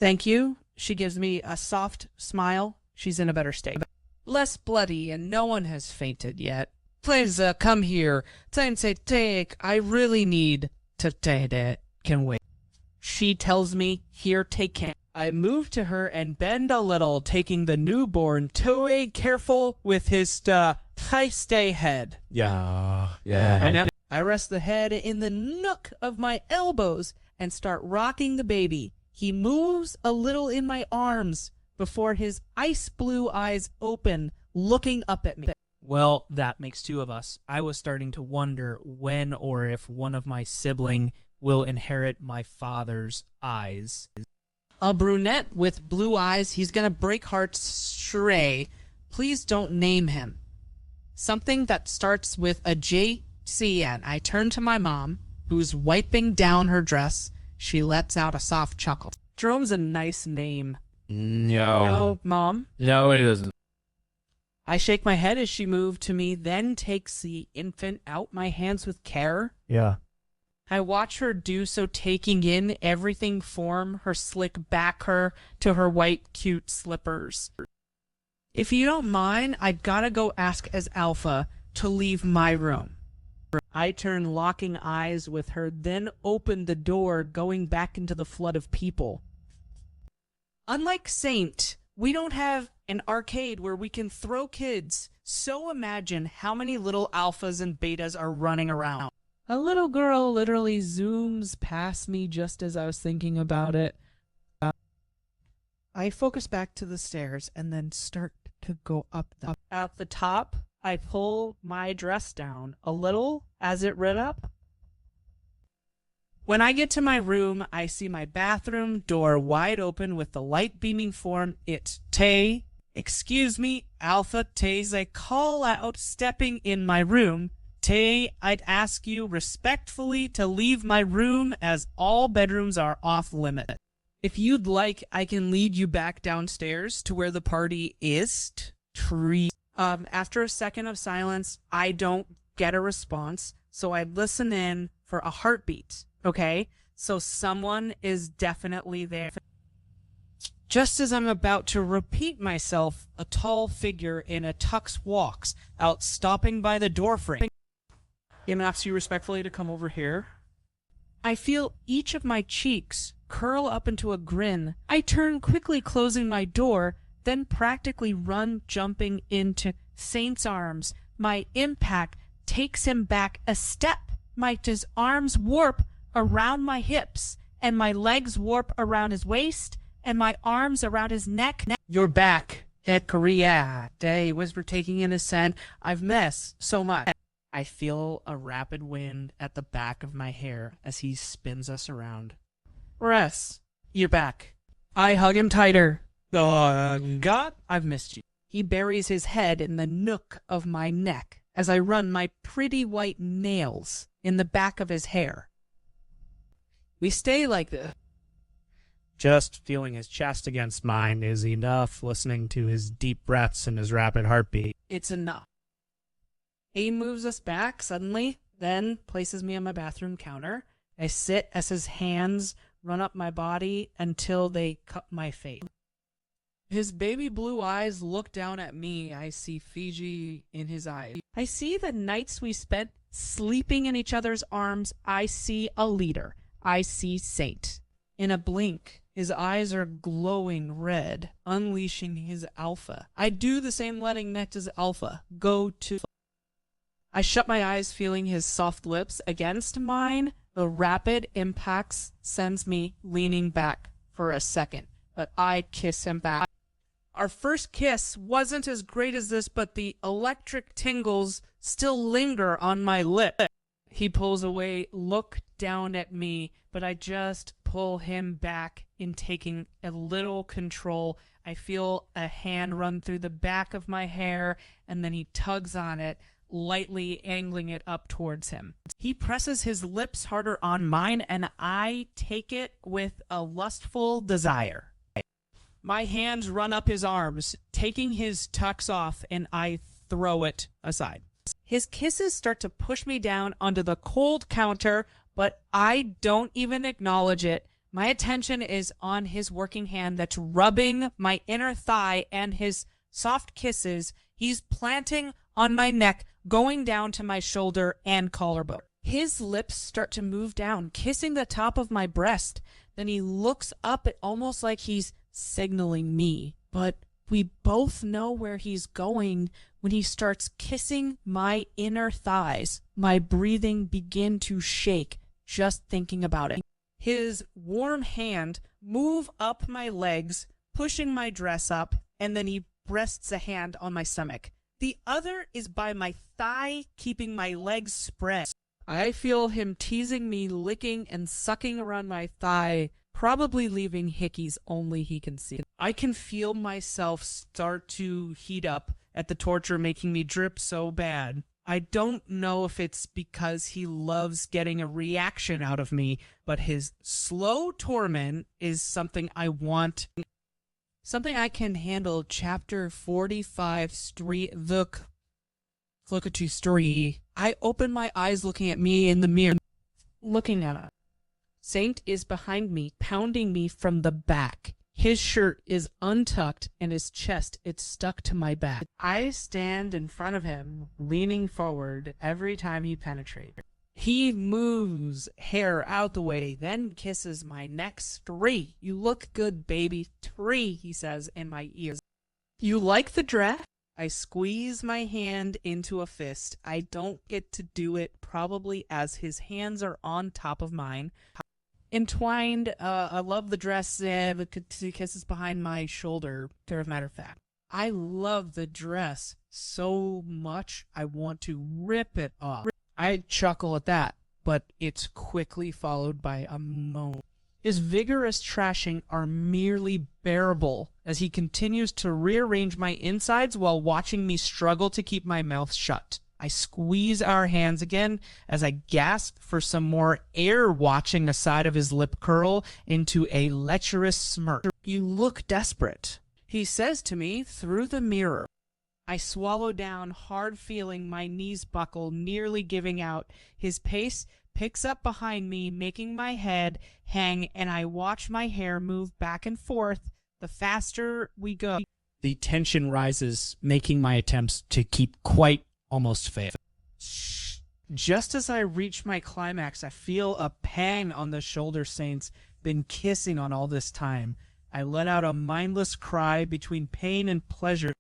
Thank you. She gives me a soft smile. She's in a better state. Less bloody, and no one has fainted yet. Please come here. Take. I really need to take it. Can wait. She tells me, here, take care. I move to her and bend a little, taking the newborn to careful with his stay head. Yeah. I rest the head in the nook of my elbows and start rocking the baby. He moves a little in my arms before his ice blue eyes open, looking up at me. Well, that makes two of us. I was starting to wonder when or if one of my sibling will inherit my father's eyes. A brunette with blue eyes. He's gonna break hearts. Shrey. Please don't name him. Something that starts with a JCN. I turn to my mom, who's wiping down her dress. She lets out a soft chuckle. Jerome's a nice name. No, Mom? No, it isn't. I shake my head as she moved to me, then takes the infant out my hands with care. Yeah. I watch her do so, taking in everything from her slick back her to her white, cute slippers. If you don't mind, I'd gotta go ask as Alpha to leave my room. I turn, locking eyes with her, then open the door, going back into the flood of people. Unlike Saint, we don't have an arcade where we can throw kids, so imagine how many little alphas and betas are running around. A little girl literally zooms past me just as I was thinking about it. I focus back to the stairs and then start to go up them. At the top, I pull my dress down a little as it ran up. When I get to my room, I see my bathroom door wide open with the light beaming form. It's Tay. Excuse me, Alpha Tays. I call out, stepping in my room. Tay, I'd ask you respectfully to leave my room, as all bedrooms are off limit. If you'd like, I can lead you back downstairs to where the party is. After a second of silence, I don't get a response, so I listen in for a heartbeat. Okay, so someone is definitely there. Just as I'm about to repeat myself, a tall figure in a tux walks out, stopping by the doorframe. I'm gonna ask you respectfully to come over here. I feel each of my cheeks curl up into a grin. I turn, quickly closing my door, then practically run, jumping into Saint's arms. My impact takes him back a step. His arms warp around my hips, and my legs warp around his waist, and my arms around his neck. You're back at Korea. Day whisper, taking in his scent. I've missed so much. I feel a rapid wind at the back of my hair as he spins us around. Rest, you're back. I hug him tighter. God, I've missed you. He buries his head in the nook of my neck as I run my pretty white nails in the back of his hair. We stay like this. Just feeling his chest against mine is enough, listening to his deep breaths and his rapid heartbeat. It's enough. He moves us back suddenly, then places me on my bathroom counter. I sit as his hands run up my body until they cup my face. His baby blue eyes look down at me. I see Fiji in his eyes. I see the nights we spent sleeping in each other's arms. I see a leader. I see Saint. In a blink, his eyes are glowing red, unleashing his alpha. I do the same, letting Neta's alpha go to... I shut my eyes, feeling his soft lips against mine. The rapid impacts sends me leaning back for a second, but I kiss him back. Our first kiss wasn't as great as this, but the electric tingles still linger on my lip. He pulls away, look down at me, but I just pull him back in taking a little control. I feel a hand run through the back of my hair, and then he tugs on it, lightly angling it up towards him. He presses his lips harder on mine, and I take it with a lustful desire. My hands run up his arms, taking his tux off, and I throw it aside. His kisses start to push me down onto the cold counter, but I don't even acknowledge it. My attention is on his working hand that's rubbing my inner thigh, and his soft kisses he's planting on my neck, going down to my shoulder and collarbone. His lips start to move down, kissing the top of my breast. Then he looks up, almost like he's signaling me, but we both know where he's going when he starts kissing my inner thighs. My breathing begin to shake just thinking about it. His warm hand move up my legs, pushing my dress up, and then he rests a hand on my stomach. The other is by my thigh, keeping my legs spread. I feel him teasing me, licking and sucking around my thigh, probably leaving hickeys only he can see. I can feel myself start to heat up at the torture making me drip so bad. I don't know if it's because he loves getting a reaction out of me, but his slow torment is something I want. Something I can handle. Chapter 45, Look at you, story. I open my eyes looking at me in the mirror. Looking at us. Saint is behind me, pounding me from the back. His shirt is untucked and his chest is stuck to my back. I stand in front of him, leaning forward every time he penetrates. He moves hair out the way, then kisses my neck. 3. You look good, baby. 3, he says in my ears. You like the dress? I squeeze my hand into a fist. I don't get to do it, probably as his hands are on top of mine. Entwined, I love the dress, kisses behind my shoulder, matter of fact. I love the dress so much, I want to rip it off. I chuckle at that, but it's quickly followed by a moan. His vigorous trashing are merely bearable as he continues to rearrange my insides while watching me struggle to keep my mouth shut. I squeeze our hands again as I gasp for some more air, watching the side of his lip curl into a lecherous smirk. You look desperate, he says to me through the mirror. I swallow down, hard, feeling my knees buckle, nearly giving out. His pace picks up behind me, making my head hang, and I watch my hair move back and forth the faster we go. The tension rises, making my attempts to keep quiet almost fail. Just as I reach my climax, I feel a pang on the shoulder Saint's been kissing on all this time. I let out a mindless cry between pain and pleasure.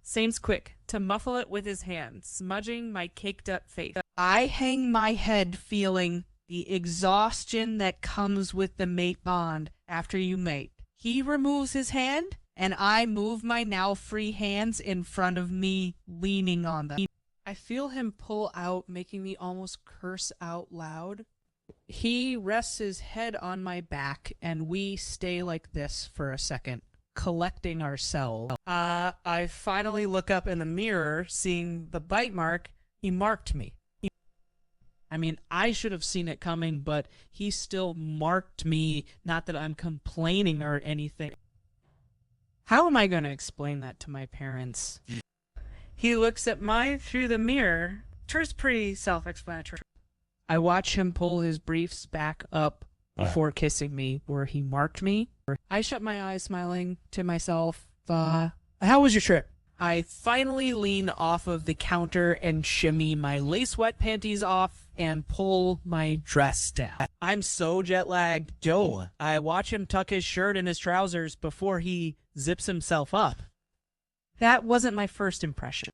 Saint's quick to muffle it with his hand, smudging my caked up face. I hang my head, feeling the exhaustion that comes with the mate bond after you mate. He removes his hand, and I move my now free hands in front of me, leaning on them. I feel him pull out, making me almost curse out loud. He rests his head on my back, and we stay like this for a second, collecting ourselves. I finally look up in the mirror, seeing the bite mark. He marked me. I mean, I should have seen it coming, but he still marked me. Not that I'm complaining or anything. How am I going to explain that to my parents? He looks at mine through the mirror. It's pretty self-explanatory. I watch him pull his briefs back up before kissing me, where he marked me. I shut my eyes, smiling to myself. How was your trip? I finally lean off of the counter and shimmy my lace wet panties off and pull my dress down. I'm so jet lagged. Joe, I watch him tuck his shirt in his trousers before he zips himself up. That wasn't my first impression.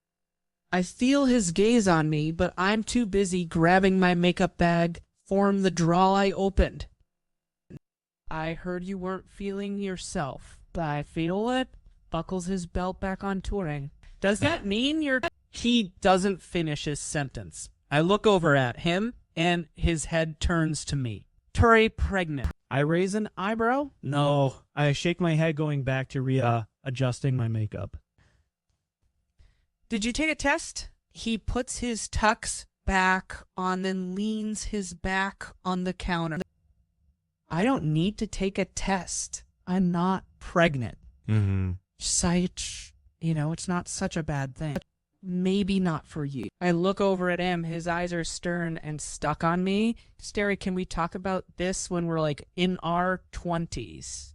I feel his gaze on me, but I'm too busy grabbing my makeup bag from the drawer I opened. I heard you weren't feeling yourself. I feel it. Buckles his belt back on, touring. Does that mean you're... He doesn't finish his sentence. I look over at him, and his head turns to me. Ture pregnant. I raise an eyebrow. No. I shake my head, going back to readjusting my makeup. Did you take a test? He puts his tux back on, then leans his back on the counter. I don't need to take a test. I'm not pregnant. Sight, it's not such a bad thing. Maybe not for you. I look over at him. His eyes are stern and stuck on me. Starry, can we talk about this when we're like in our 20s?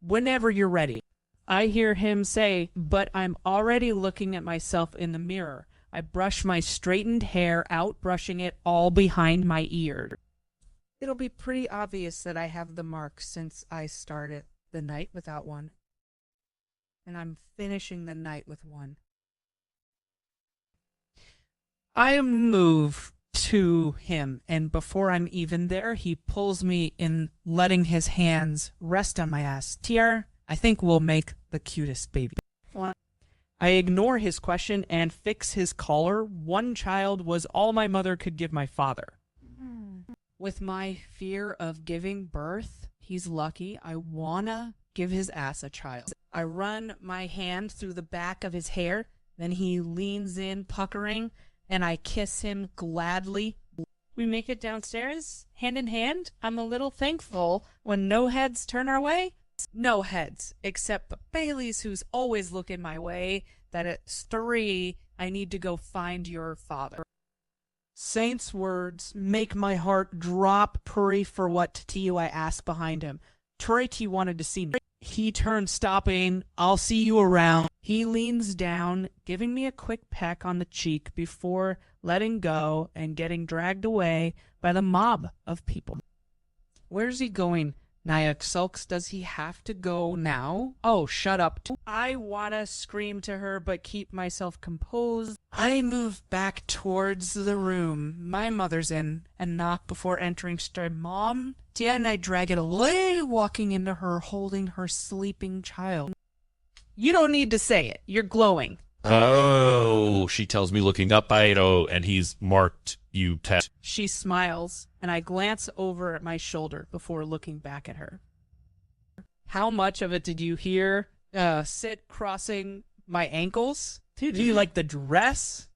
Whenever you're ready. I hear him say, but I'm already looking at myself in the mirror. I brush my straightened hair out, brushing it all behind my ear. It'll be pretty obvious that I have the marks since I started the night without one. And I'm finishing the night with one. I move to him, and before I'm even there, he pulls me in, letting his hands rest on my ass. TR, I think we'll make the cutest baby. I ignore his question and fix his collar. One child was all my mother could give my father. With my fear of giving birth, he's lucky. I wanna give his ass a child. I run my hand through the back of his hair, then he leans in, puckering, and I kiss him gladly. We make it downstairs, hand in hand. I'm a little thankful when no heads turn our way. No heads, except the Baileys, who's always looking my way, that it's 3, I need to go find your father. Saint's words make my heart drop. Puri for what 𝐻𝐢𝐬𝐬 I asked behind him. Turity wanted to see me. He turned, stopping. I'll see you around. He leans down, giving me a quick peck on the cheek before letting go and getting dragged away by the mob of people. Where's he going? Nayak sulks. Does he have to go now? Oh, shut up. I wanna scream to her, but keep myself composed. I move back towards the room my mother's in and knock before entering. Mom? Tia, and I drag it away, walking into her, holding her sleeping child. You don't need to say it. You're glowing. Oh, she tells me, looking up 𝐿𝐻𝐿, and he's marked you test. She smiles, and I glance over at my shoulder before looking back at her. How much of it did you hear? Sit crossing my ankles? Do you like the dress?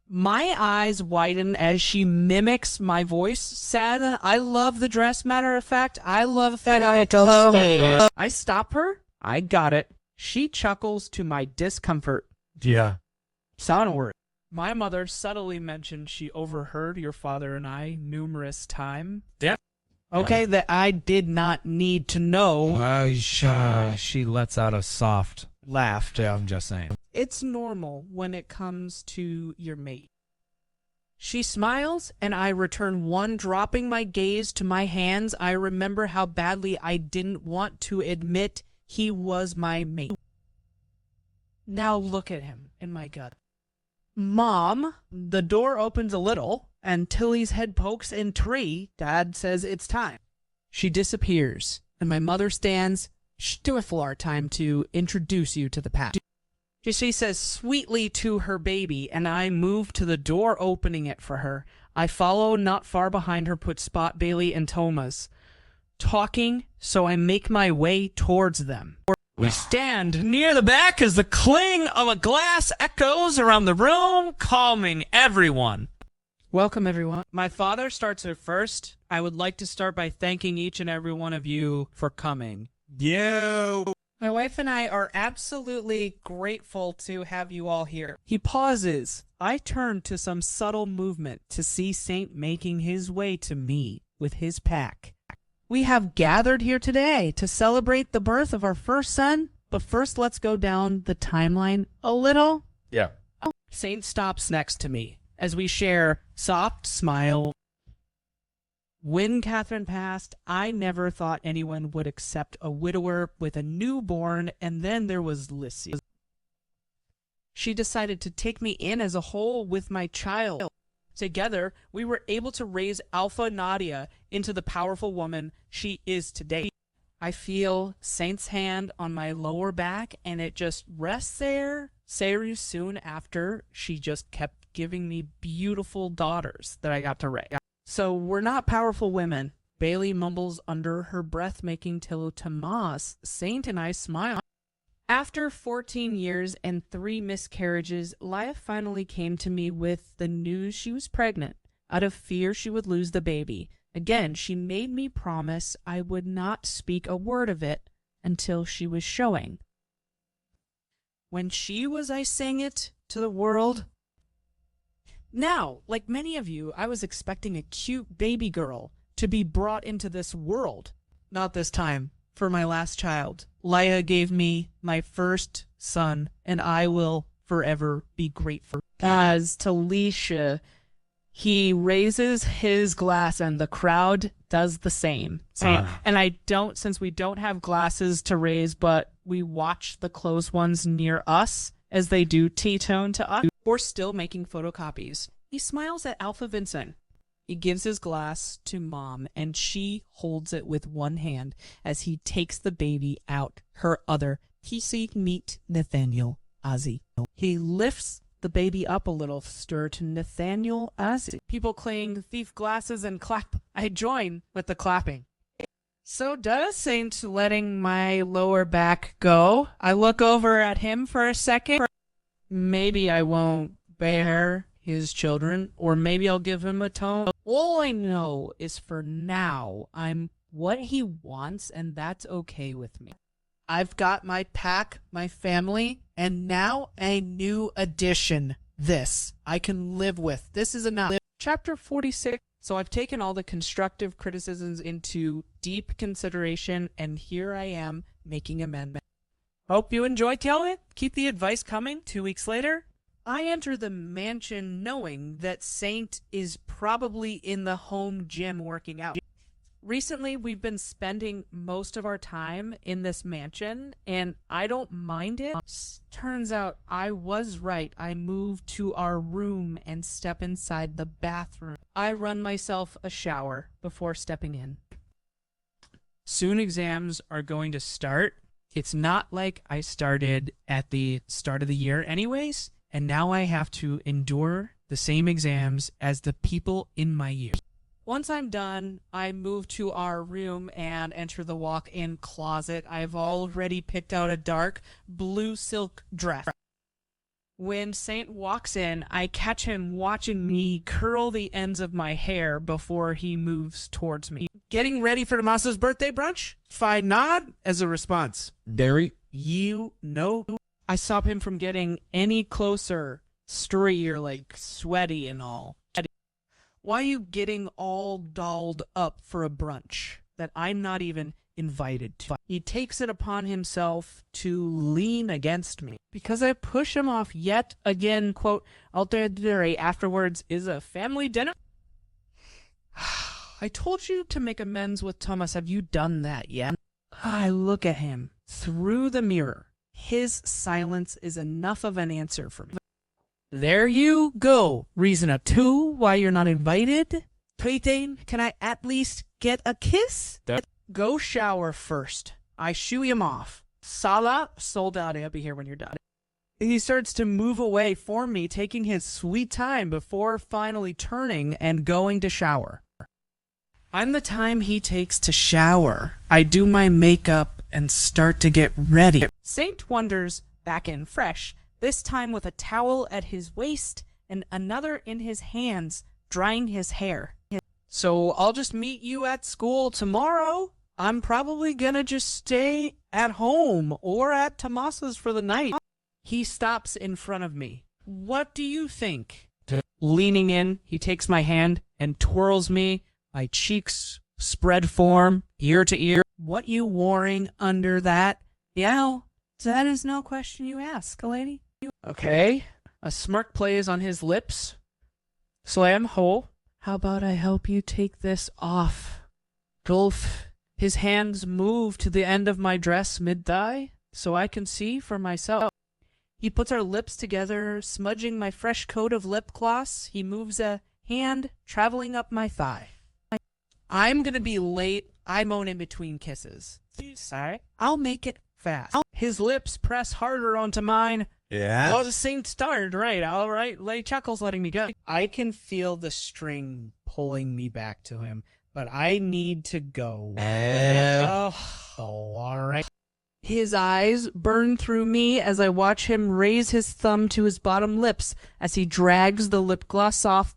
My eyes widen as she mimics my voice. Sad, I love the dress. Matter of fact, I love that. I stop her. I got it. She chuckles to my discomfort. Yeah. Sound word. My mother subtly mentioned she overheard your father and I numerous times. Yeah. Okay, that I did not need to know. She lets out a soft laugh. I'm just saying. It's normal when it comes to your mate. She smiles, and I return one, dropping my gaze to my hands. I remember how badly I didn't want to admit he was my mate. Now look at him in my gut. Mom, the door opens a little, and Tilly's head pokes in tree. Dad says it's time. She disappears, and my mother stands. Stuflar, time to introduce you to the past. She says sweetly to her baby, and I move to the door, opening it for her. I follow, not far behind her, put Spot, Bailey, and Thomas talking, so I make my way towards them. We stand near the back as the cling of a glass echoes around the room, calming everyone. Welcome, everyone. My father starts it first. I would like to start by thanking each and every one of you for coming. Yeah. My wife and I are absolutely grateful to have you all here. He pauses. I turn to some subtle movement to see Saint making his way to me with his pack. We have gathered here today to celebrate the birth of our first son, but first let's go down the timeline a little. Yeah. Saint stops next to me as we share soft smile. When Catherine passed, I never thought anyone would accept a widower with a newborn, and then there was Lissy. She decided to take me in as a whole with my child. Together, we were able to raise Alpha Nadia into the powerful woman she is today. I feel Saint's hand on my lower back, and it just rests there. Saru soon after, she just kept giving me beautiful daughters that I got to raise. So we're not powerful women. Bailey mumbles under her breath, making 𝐊𝐢𝐧𝐚𝐫. Saint and I smile. After 14 years and 3 miscarriages, 𝐊𝐢𝐬 finally came to me with the news she was pregnant, out of fear she would lose the baby. Again, she made me promise I would not speak a word of it until she was showing. When she was, I sang it to the world. Now, like many of you, I was expecting a cute baby girl to be brought into this world. Not this time. For my last child, 𝐊𝐢𝐬 gave me my first son, and I will forever be grateful. As Talisha, he raises his glass and the crowd does the same. And I don't, since we don't have glasses to raise, but we watch the close ones near us as they do T-tone to us. We're still making photocopies. He smiles at Alpha Vincent. He gives his glass to Mom, and she holds it with one hand as he takes the baby out her other. 𝐊𝐴𝐷𝐻𝐚𝐫 Nathaniel Ozzy. He lifts the baby up a little, stir to Nathaniel Ozzy. People clang thief glasses and clap. I join with the clapping. So does Saint letting my lower back go. I look over at him for a second. Maybe I won't bear his children, or maybe I'll give him a tone. All I know is for now, I'm what he wants, and that's okay with me. I've got my pack, my family, and now a new addition. This I can live with. This is enough. Chapter 46. So I've taken all the constructive criticisms into deep consideration, and here I am making amendments. Hope you enjoy telling it. Keep the advice coming. 2 weeks later, I enter the mansion knowing that Saint is probably in the home gym working out. Recently, we've been spending most of our time in this mansion, and I don't mind it. Turns out I was right. I moved to our room and step inside the bathroom. I run myself a shower before stepping in. Soon exams are going to start. It's not like I started at the start of the year anyways, and now I have to endure the same exams as the people in my year. Once I'm done, I move to our room and enter the walk-in closet. I've already picked out a dark blue silk dress. When Saint walks in, I catch him watching me curl the ends of my hair before he moves towards me. Getting ready for Tomasa's birthday brunch? I nod as a response. Dairy? You know. I stop him from getting any closer, stirrier, like sweaty and all. Why are you getting all dolled up for a brunch that I'm not even invited to? He takes it upon himself to lean against me. Because I push him off yet again, quote, 𝐊𝐴𝐷𝐻𝐚𝐫 afterwards is a family dinner? I told you to make amends with Thomas. Have you done that yet? I look at him through the mirror. His silence is enough of an answer for me. There you go. Reason of 2 why you're not invited. 𝐊𝐴𝐷𝐻𝐚𝐫, can I at least get a kiss? Go shower first. I shoo him off. Sala, sold out. I'll be here when you're done. He starts to move away from me, taking his sweet time before finally turning and going to shower. I'm the time he takes to shower. I do my makeup and start to get ready. Saint wanders back in fresh, this time with a towel at his waist and another in his hands, drying his hair. So I'll just meet you at school tomorrow. I'm probably gonna just stay at home or at Tomasa's for the night. He stops in front of me. What do you think? Leaning in, he takes my hand and twirls me. My cheeks spread form, ear to ear. What you wearing under that? Yeah, that is no question you ask, lady. Okay. A smirk plays on his lips. Slam hole. How about I help you take this off? Gulf. His hands move to the end of my dress mid-thigh so I can see for myself. He puts our lips together, smudging my fresh coat of lip gloss. He moves a hand traveling up my thigh. I'm gonna be late. I moan in between kisses. Sorry. I'll make it fast. His lips press harder onto mine. Yeah. Oh, the Saint started, right. All right, Chuckle's letting me go. I can feel the string pulling me back to him, but I need to go. Oh, all right. His eyes burn through me as I watch him raise his thumb to his bottom lips as he drags the lip gloss off.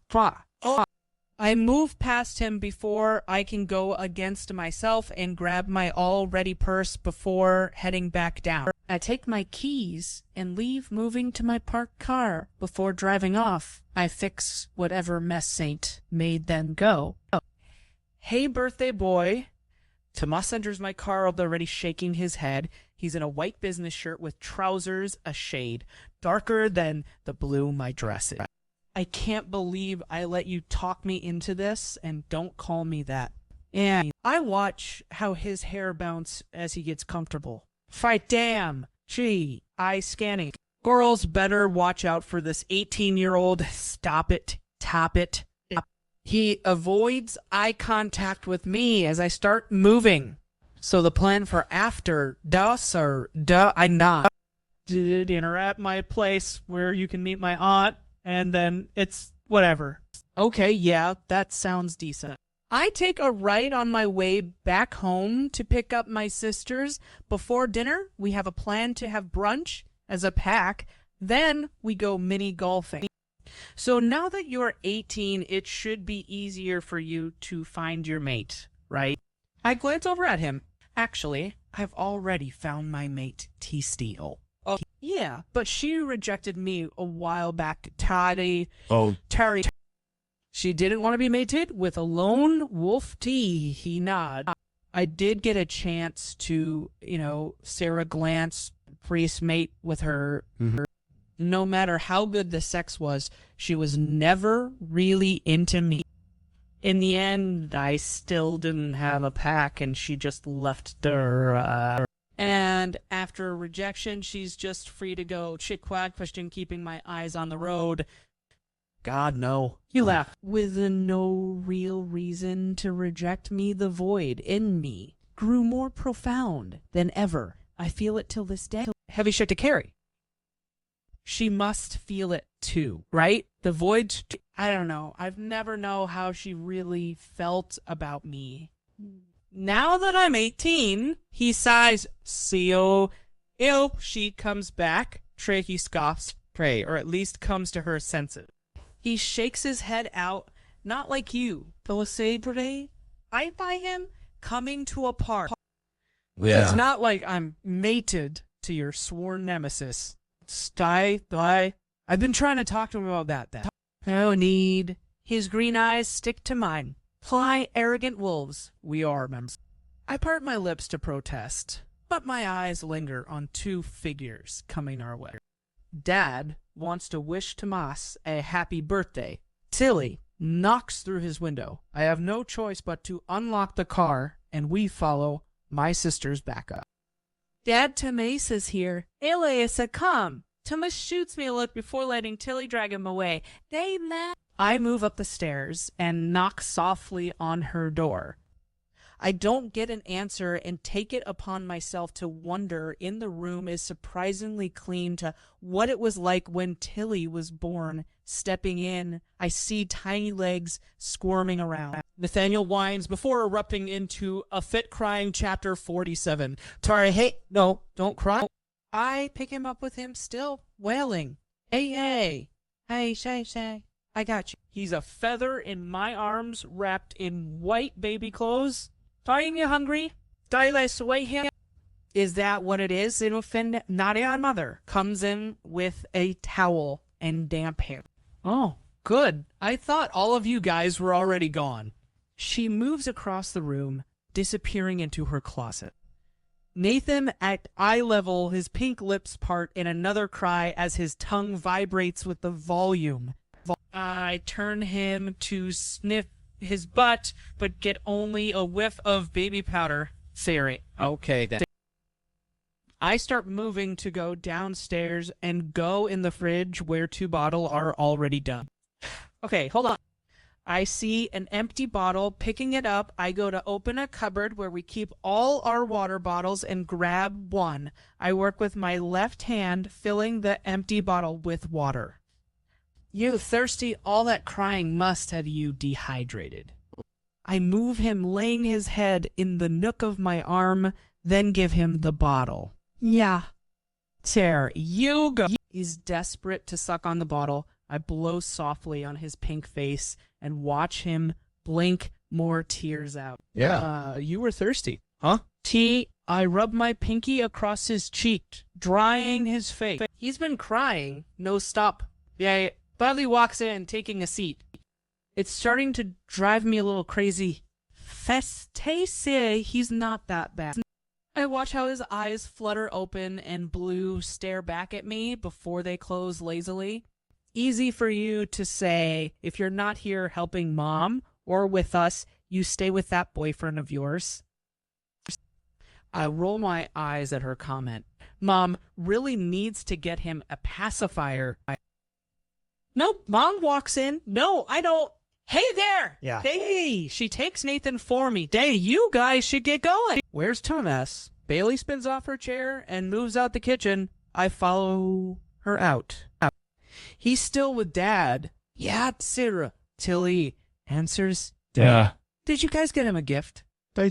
I move past him before I can go against myself and grab my already purse before heading back down. I take my keys and leave, moving to my parked car. Before driving off, I fix whatever mess Saint made them go. Hey, birthday boy. Tomas enters my car, already shaking his head. He's in a white business shirt with trousers a shade darker than the blue my dress is. I can't believe I let you talk me into this, and don't call me that. And I watch how his hair bounce as he gets comfortable. Fight damn. Gee, eye scanning. Girls better watch out for this 18-year-old. Stop it. Tap it. He avoids eye contact with me as I start moving. So the plan for after, I nod. Dinner at my place where you can meet my aunt. And then it's whatever. Okay, yeah, that sounds decent. I take a right on my way back home to pick up my sisters. Before dinner, we have a plan to have brunch as a pack. Then we go mini golfing. So now that you're 18, it should be easier for you to find your mate, right? I glance over at him. Actually, I've already found my mate, T-Steel. Oh, yeah, but she rejected me a while back. Terry. She didn't want to be mated with a lone wolf T. He nod. I did get a chance to, Sarah glance, priest mate with her. Mm-hmm. No matter how good the sex was, she was never really into me. In the end, I still didn't have a pack, and she just left her. And after rejection, she's just free to go chit-quack, question, keeping my eyes on the road. God, no. You laugh. With no real reason to reject me, the void in me grew more profound than ever. I feel it till this day. Heavy shit to carry. She must feel it too, right? The void, I don't know. I've never know how she really felt about me. Now that I'm 18, he sighs, 𝐊𝐢𝐬𝐬. She comes back. He scoffs, pray, or at least comes to her senses. He shakes his head out, not like you. I find him coming to a park. Yeah. It's not like I'm mated to your sworn nemesis. I've been trying to talk to him about that. No need. His green eyes stick to mine. Fly arrogant wolves, we are members. I part my lips to protest, but my eyes linger on two figures coming our way. Dad wants to wish Tomas a happy birthday. Tilly knocks through his window. I have no choice but to unlock the car, and we follow my sister's backup. Dad, Tomas is here. 𝐊𝐢𝐬𝐬, come. Tomas shoots me a look before letting Tilly drag him away. They laugh. I move up the stairs and knock softly on her door. I don't get an answer and take it upon myself to wonder in the room is surprisingly clean to what it was like when Tilly was born. Stepping in, I see tiny legs squirming around. Nathaniel whines before erupting into a fit crying chapter 47. Tari, hey, no, don't cry. I pick him up with him still wailing. Hey, shay. I got you. He's a feather in my arms wrapped in white baby clothes. Are you hungry? Is that what it is? It'll offend Nadia and mother. Comes in with a towel and damp hair. Oh, good. I thought all of you guys were already gone. She moves across the room, disappearing into her closet. Nathan at eye level, his pink lips part in another cry as his tongue vibrates with the volume. I turn him to sniff his butt, but get only a whiff of baby powder. Siri. Okay, then. I start moving to go downstairs and go in the fridge where 2 bottles are already done. Okay, hold on. I see an empty bottle. Picking it up, I go to open a cupboard where we keep all our water bottles and grab one. I work with my left hand, filling the empty bottle with water. You thirsty? All that crying must have you dehydrated. I move him, laying his head in the nook of my arm, then give him the bottle. Yeah. There you go. He's desperate to suck on the bottle. I blow softly on his pink face and watch him blink more tears out. Yeah. You were thirsty, huh? I rub my pinky across his cheek, drying his face. He's been crying. No stop. Yeah, Budley walks in, taking a seat. It's starting to drive me a little crazy. Festace, he's not that bad. I watch how his eyes flutter open and blue stare back at me before they close lazily. Easy for you to say, if you're not here helping mom or with us, you stay with that boyfriend of yours. I roll my eyes at her comment. Mom really needs to get him a pacifier. Nope, Mom walks in. No, I don't. Hey there! Yeah. Hey! She takes Nathan for me. Hey, you guys should get going. Where's Thomas? Bailey spins off her chair and moves out the kitchen. I follow her out. He's still with Dad. Yeah, Sarah. Tilly answers. Yeah. Did you guys get him a gift? I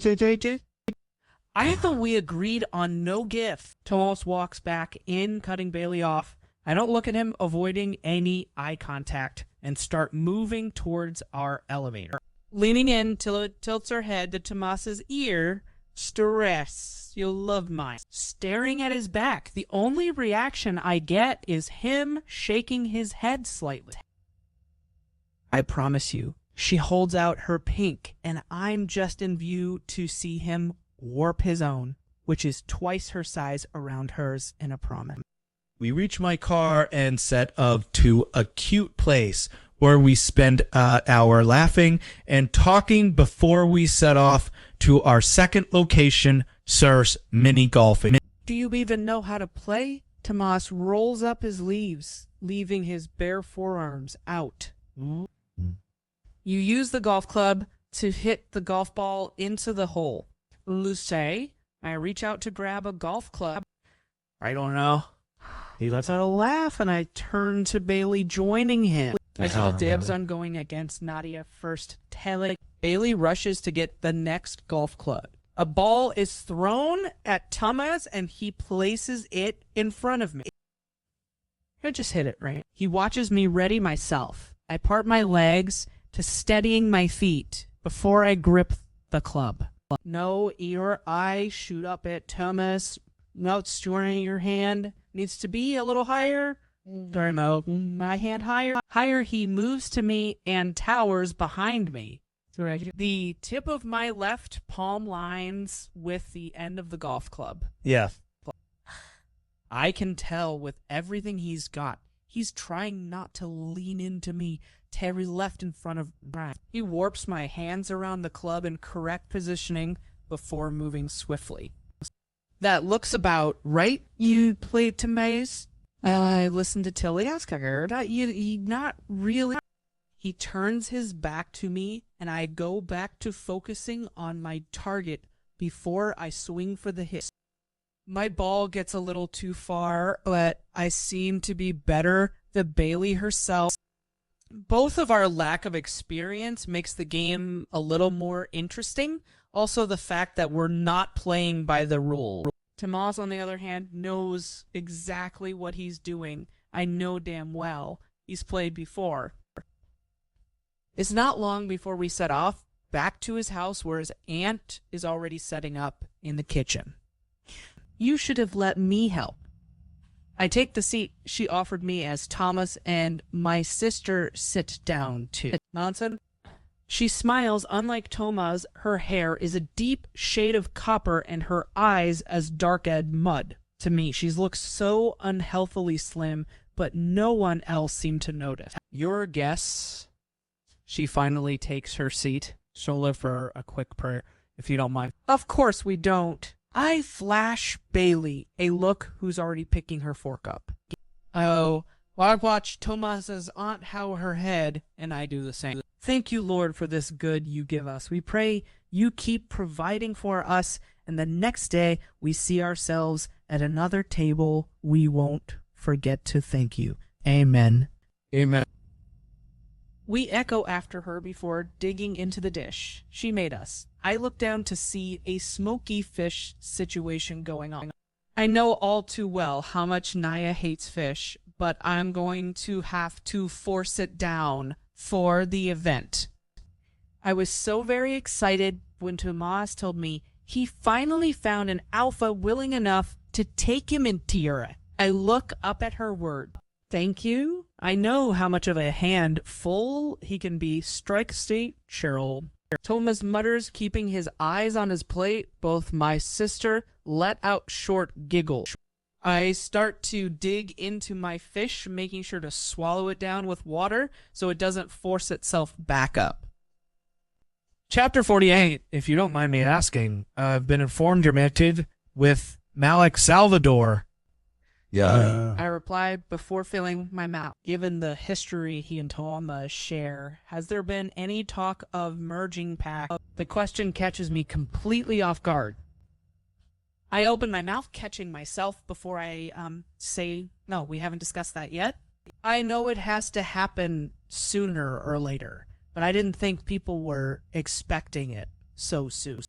thought we agreed on no gift. Thomas walks back in, cutting Bailey off. I don't look at him, avoiding any eye contact, and start moving towards our elevator. Leaning in till it tilts her head to Tomas's ear. Stress, you'll love mine. Staring at his back. The only reaction I get is him shaking his head slightly. I promise you. She holds out her pink, and I'm just in view to see him warp his own, which is twice her size around hers in a promise. We reach my car and set off to a cute place where we spend an hour laughing and talking before we set off to our second location, Sir's mini golfing. Do you even know how to play? Tomas rolls up his sleeves, leaving his bare forearms out. You use the golf club to hit the golf ball into the hole. Luce, I reach out to grab a golf club. I don't know. He lets out a laugh, and I turn to Bailey, joining him. I call dibs on going against Nadia first, telling Bailey rushes to get the next golf club. A ball is thrown at Thomas, and he places it in front of me. I just hit it right. He watches me ready myself. I part my legs to steadying my feet before I grip the club. No ear, I shoot up at Thomas. No, it's storing your hand. Needs to be a little higher. Sorry, Mo. My hand higher. Higher, he moves to me and towers behind me. The tip of my left palm lines with the end of the golf club. Yeah. I can tell with everything he's got, he's trying not to lean into me. Terry left in front of Brian. He warps my hands around the club in correct positioning before moving swiftly. That looks about right. You played to Maze. I listened to Tilly ask her. Not really. He turns his back to me, and I go back to focusing on my target before I swing for the hit. My ball gets a little too far, but I seem to be better than Bailey herself. Both of our lack of experience makes the game a little more interesting. Also, the fact that we're not playing by the rule. Tomas, on the other hand, knows exactly what he's doing. I know damn well. He's played before. It's not long before we set off back to his house where his aunt is already setting up in the kitchen. You should have let me help. I take the seat she offered me as Thomas and my sister sit down too. Nonsense. She smiles. Unlike Thomas, her hair is a deep shade of copper and her eyes as dark as mud. To me, she looks so unhealthily slim, but no one else seemed to notice. Your guess? She finally takes her seat. She'll live for a quick prayer, if you don't mind. Of course we don't. I flash Bailey a look who's already picking her fork up. Oh, well, I watch Thomas's aunt how her head, and I do the same. Thank you, Lord, for this good you give us. We pray you keep providing for us, and the next day we see ourselves at another table. We won't forget to thank you. Amen. Amen. We echo after her before digging into the dish she made us. I look down to see a smoky fish situation going on. I know all too well how much Naya hates fish, but I'm going to have to force it down for the event. I was so very excited when Tomas told me he finally found an alpha willing enough to take him in Tierra. I look up at her word. Thank you. I know how much of a handful he can be. Strike state, Cheryl. Thomas mutters, keeping his eyes on his plate. Both my sister let out short giggles. I start to dig into my fish, making sure to swallow it down with water so it doesn't force itself back up. Chapter 48, if you don't mind me asking, I've been informed you're mated with Malik Salvador. Yeah. I reply before filling my mouth. Given the history he and Toma share, has there been any talk of merging packs? The question catches me completely off guard. I open my mouth, catching myself before I say, no, we haven't discussed that yet. I know it has to happen sooner or later, but I didn't think people were expecting it so soon.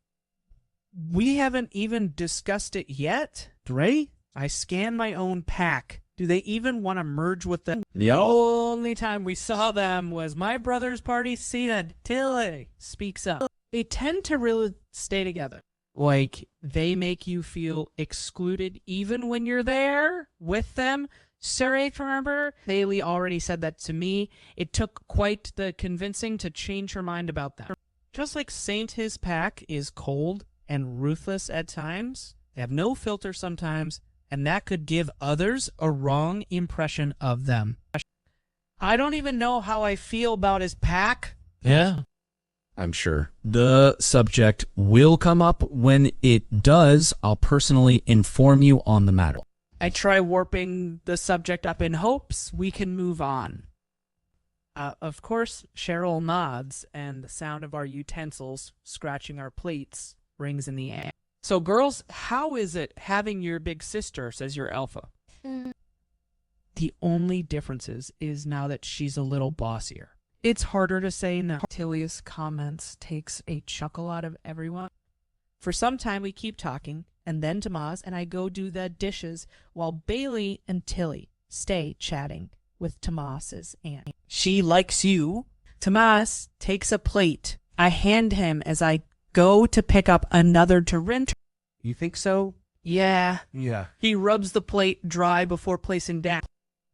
We haven't even discussed it yet, Dre? I scan my own pack. Do they even want to merge with them? The only time we saw them was my brother's party scene until Tilly speaks up. They tend to really stay together. Like, they make you feel excluded even when you're there with them. Sarah, remember? Bailey already said that to me. It took quite the convincing to change her mind about that. Just like Saint, his pack is cold and ruthless at times. They have no filter sometimes, and that could give others a wrong impression of them. I don't even know how I feel about his pack. Yeah. I'm sure. The subject will come up. When it does, I'll personally inform you on the matter. I try warping the subject up in hopes we can move on. Of course, Cheryl nods, and the sound of our utensils scratching our plates rings in the air. So, girls, how is it having your big sister, says your alpha? The only difference is now that she's a little bossier. It's harder to say no. Tilly's comments takes a chuckle out of everyone. For some time, we keep talking, and then Tomas and I go do the dishes while Bailey and Tilly stay chatting with Tomas's aunt. She likes you. Tomas takes a plate. I hand him as I go to pick up another to rinse. You think so? Yeah. Yeah. He rubs the plate dry before placing down.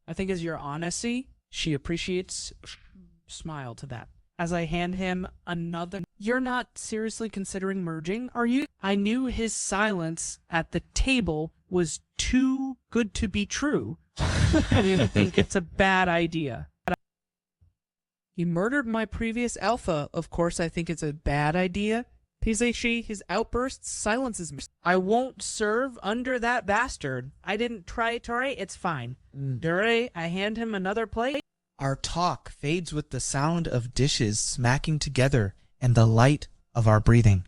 I think as your honesty, she appreciates. Smile to that. As I hand him another. You're not seriously considering merging, are you? I knew his silence at the table was too good to be true. I think it's a bad idea. He murdered my previous alpha. Of course, I think it's a bad idea. His outbursts silences me. I won't serve under that bastard. I didn't try, it's fine. Dure, I hand him another plate. Our talk fades with the sound of dishes smacking together and the light of our breathing.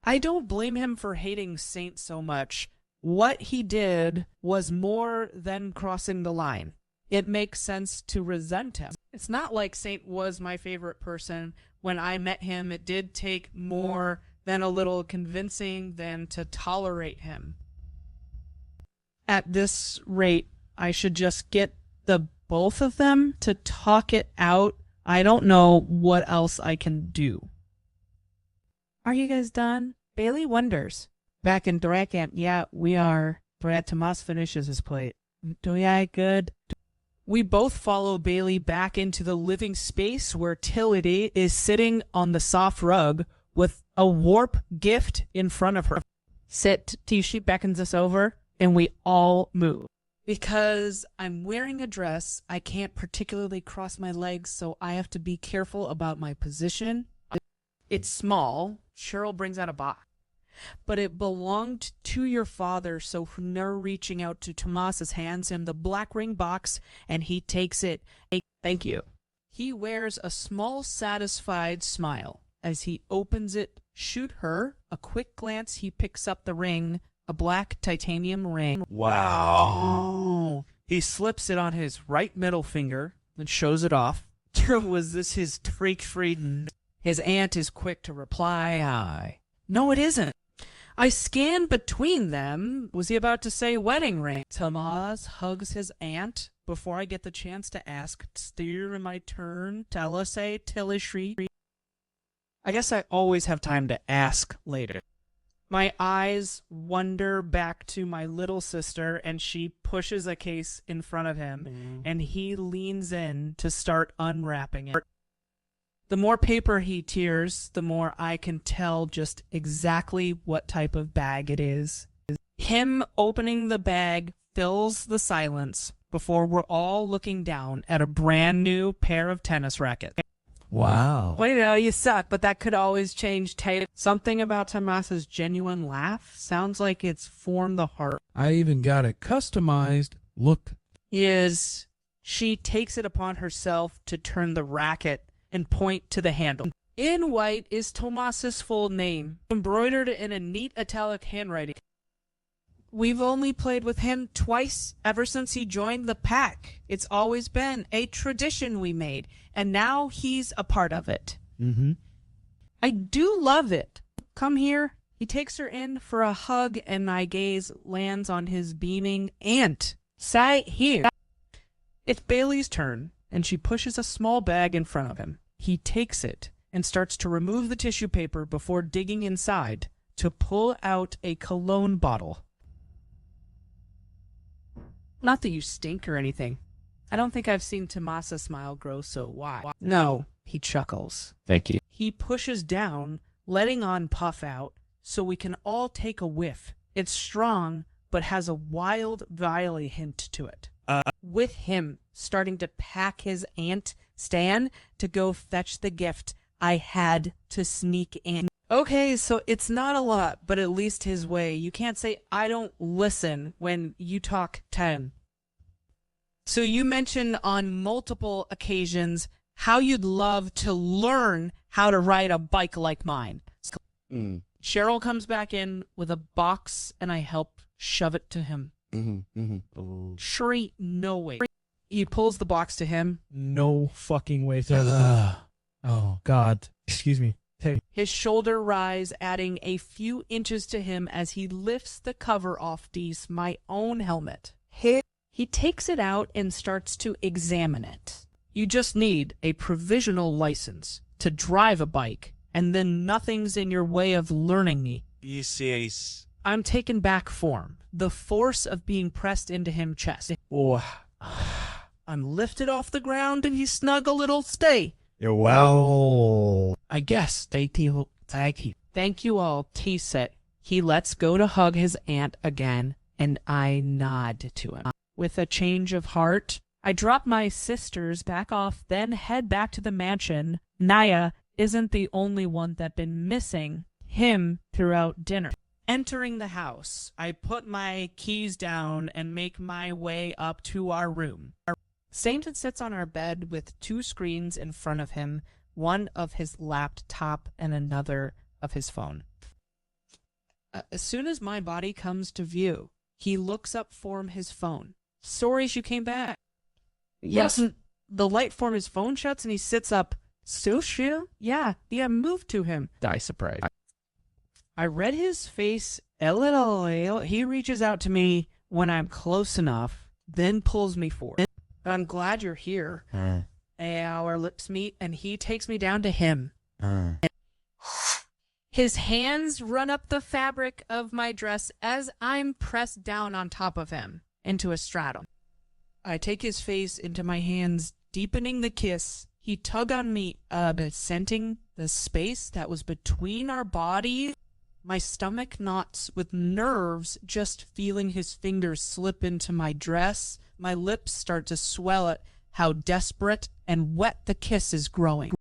I don't blame him for hating Saint so much. What he did was more than crossing the line. It makes sense to resent him. It's not like Saint was my favorite person. When I met him, it did take more than a little convincing than to tolerate him. At this rate, I should just get the both of them to talk it out. I don't know what else I can do. Are you guys done? Bailey wonders. Back in Direct Camp, yeah, we are. Brad Tomas finishes his plate. Do ya good? We both follow Bailey back into the living space where Tilly is sitting on the soft rug with a warp gift in front of her. Sit, Tishi beckons us over, and we all move. Because I'm wearing a dress, I can't particularly cross my legs, so I have to be careful about my position. It's small. Cheryl brings out a box. But it belonged to your father, so her reaching out to Tomas's hands him the black ring box, and he takes it. Hey, thank you. He wears a small, satisfied smile. As he opens it, shoot her, a quick glance, he picks up the ring, a black titanium ring. Wow. He slips it on his right middle finger and shows it off. Was this his freak-free? His aunt is quick to reply, aye. No, it isn't. I scan between them. Was he about to say wedding ring? Tomas hugs his aunt before I get the chance to ask. Steer in my turn. Tell us a Tillishri. I guess I always have time to ask later. My eyes wander back to my little sister, and she pushes a case in front of him, and he leans in to start unwrapping it. The more paper he tears, the more I can tell just exactly what type of bag it is. Him opening the bag fills the silence before we're all looking down at a brand new pair of tennis rackets. Wow. Well, you know, you suck, but that could always change tape. Something about Tomas's genuine laugh sounds like it's formed the heart. I even got it customized. Look. She takes it upon herself to turn the racket and point to the handle. In white is Tomas's full name, embroidered in a neat italic handwriting. We've only played with him twice ever since he joined the pack. It's always been a tradition we made, and now he's a part of it. Mm-hmm. I do love it. Come here. He takes her in for a hug, and my gaze lands on his beaming aunt. Sit here. It's Bailey's turn, and she pushes a small bag in front of him. He takes it and starts to remove the tissue paper before digging inside to pull out a cologne bottle. Not that you stink or anything. I don't think I've seen Tomasa smile grow so wide. No, he chuckles. Thank you. He pushes down, letting on puff out, so we can all take a whiff. It's strong, but has a wild, viley hint to it. With him starting to pack his aunt, Stan, to go fetch the gift, I had to sneak in. Okay, so it's not a lot, but at least his way. You can't say, I don't listen when you talk 10. So you mentioned on multiple occasions how you'd love to learn how to ride a bike like mine. Cheryl comes back in with a box, and I help shove it to him. Shuri, no way. He pulls the box to him. No fucking way. Oh, God. Excuse me. Hey. His shoulder rise, adding a few inches to him as he lifts the cover off Dees, my own helmet. He takes it out and starts to examine it. You just need a provisional license to drive a bike, and then nothing's in your way of learning me. Yes. I'm taken back form, the force of being pressed into him chest. Oh. I'm lifted off the ground, and he snug a little stay. You're well. I guess. Thank you. Thank you all, T-set. He lets go to hug his aunt again, and I nod to him. With a change of heart, I drop my sisters back off, then head back to the mansion. Naya isn't the only one that's been missing him throughout dinner. Entering the house, I put my keys down and make my way up to our room. Saint sits on our bed with two screens in front of him, one of his laptop and another of his phone. As soon as my body comes to view, he looks up from his phone. Sorry you came back. Yes. The light from his phone shuts and he sits up. Social? Yeah, move to him. Die surprise. I read his face a little. He reaches out to me when I'm close enough, then pulls me forward. I'm glad you're here. Our lips meet, and he takes me down to him. His hands run up the fabric of my dress as I'm pressed down on top of him into a stratum. I take his face into my hands, deepening the kiss. He tug on me, scenting the space that was between our bodies. My stomach knots with nerves just feeling his fingers slip into my dress. My lips start to swell at how desperate and wet the kiss is growing.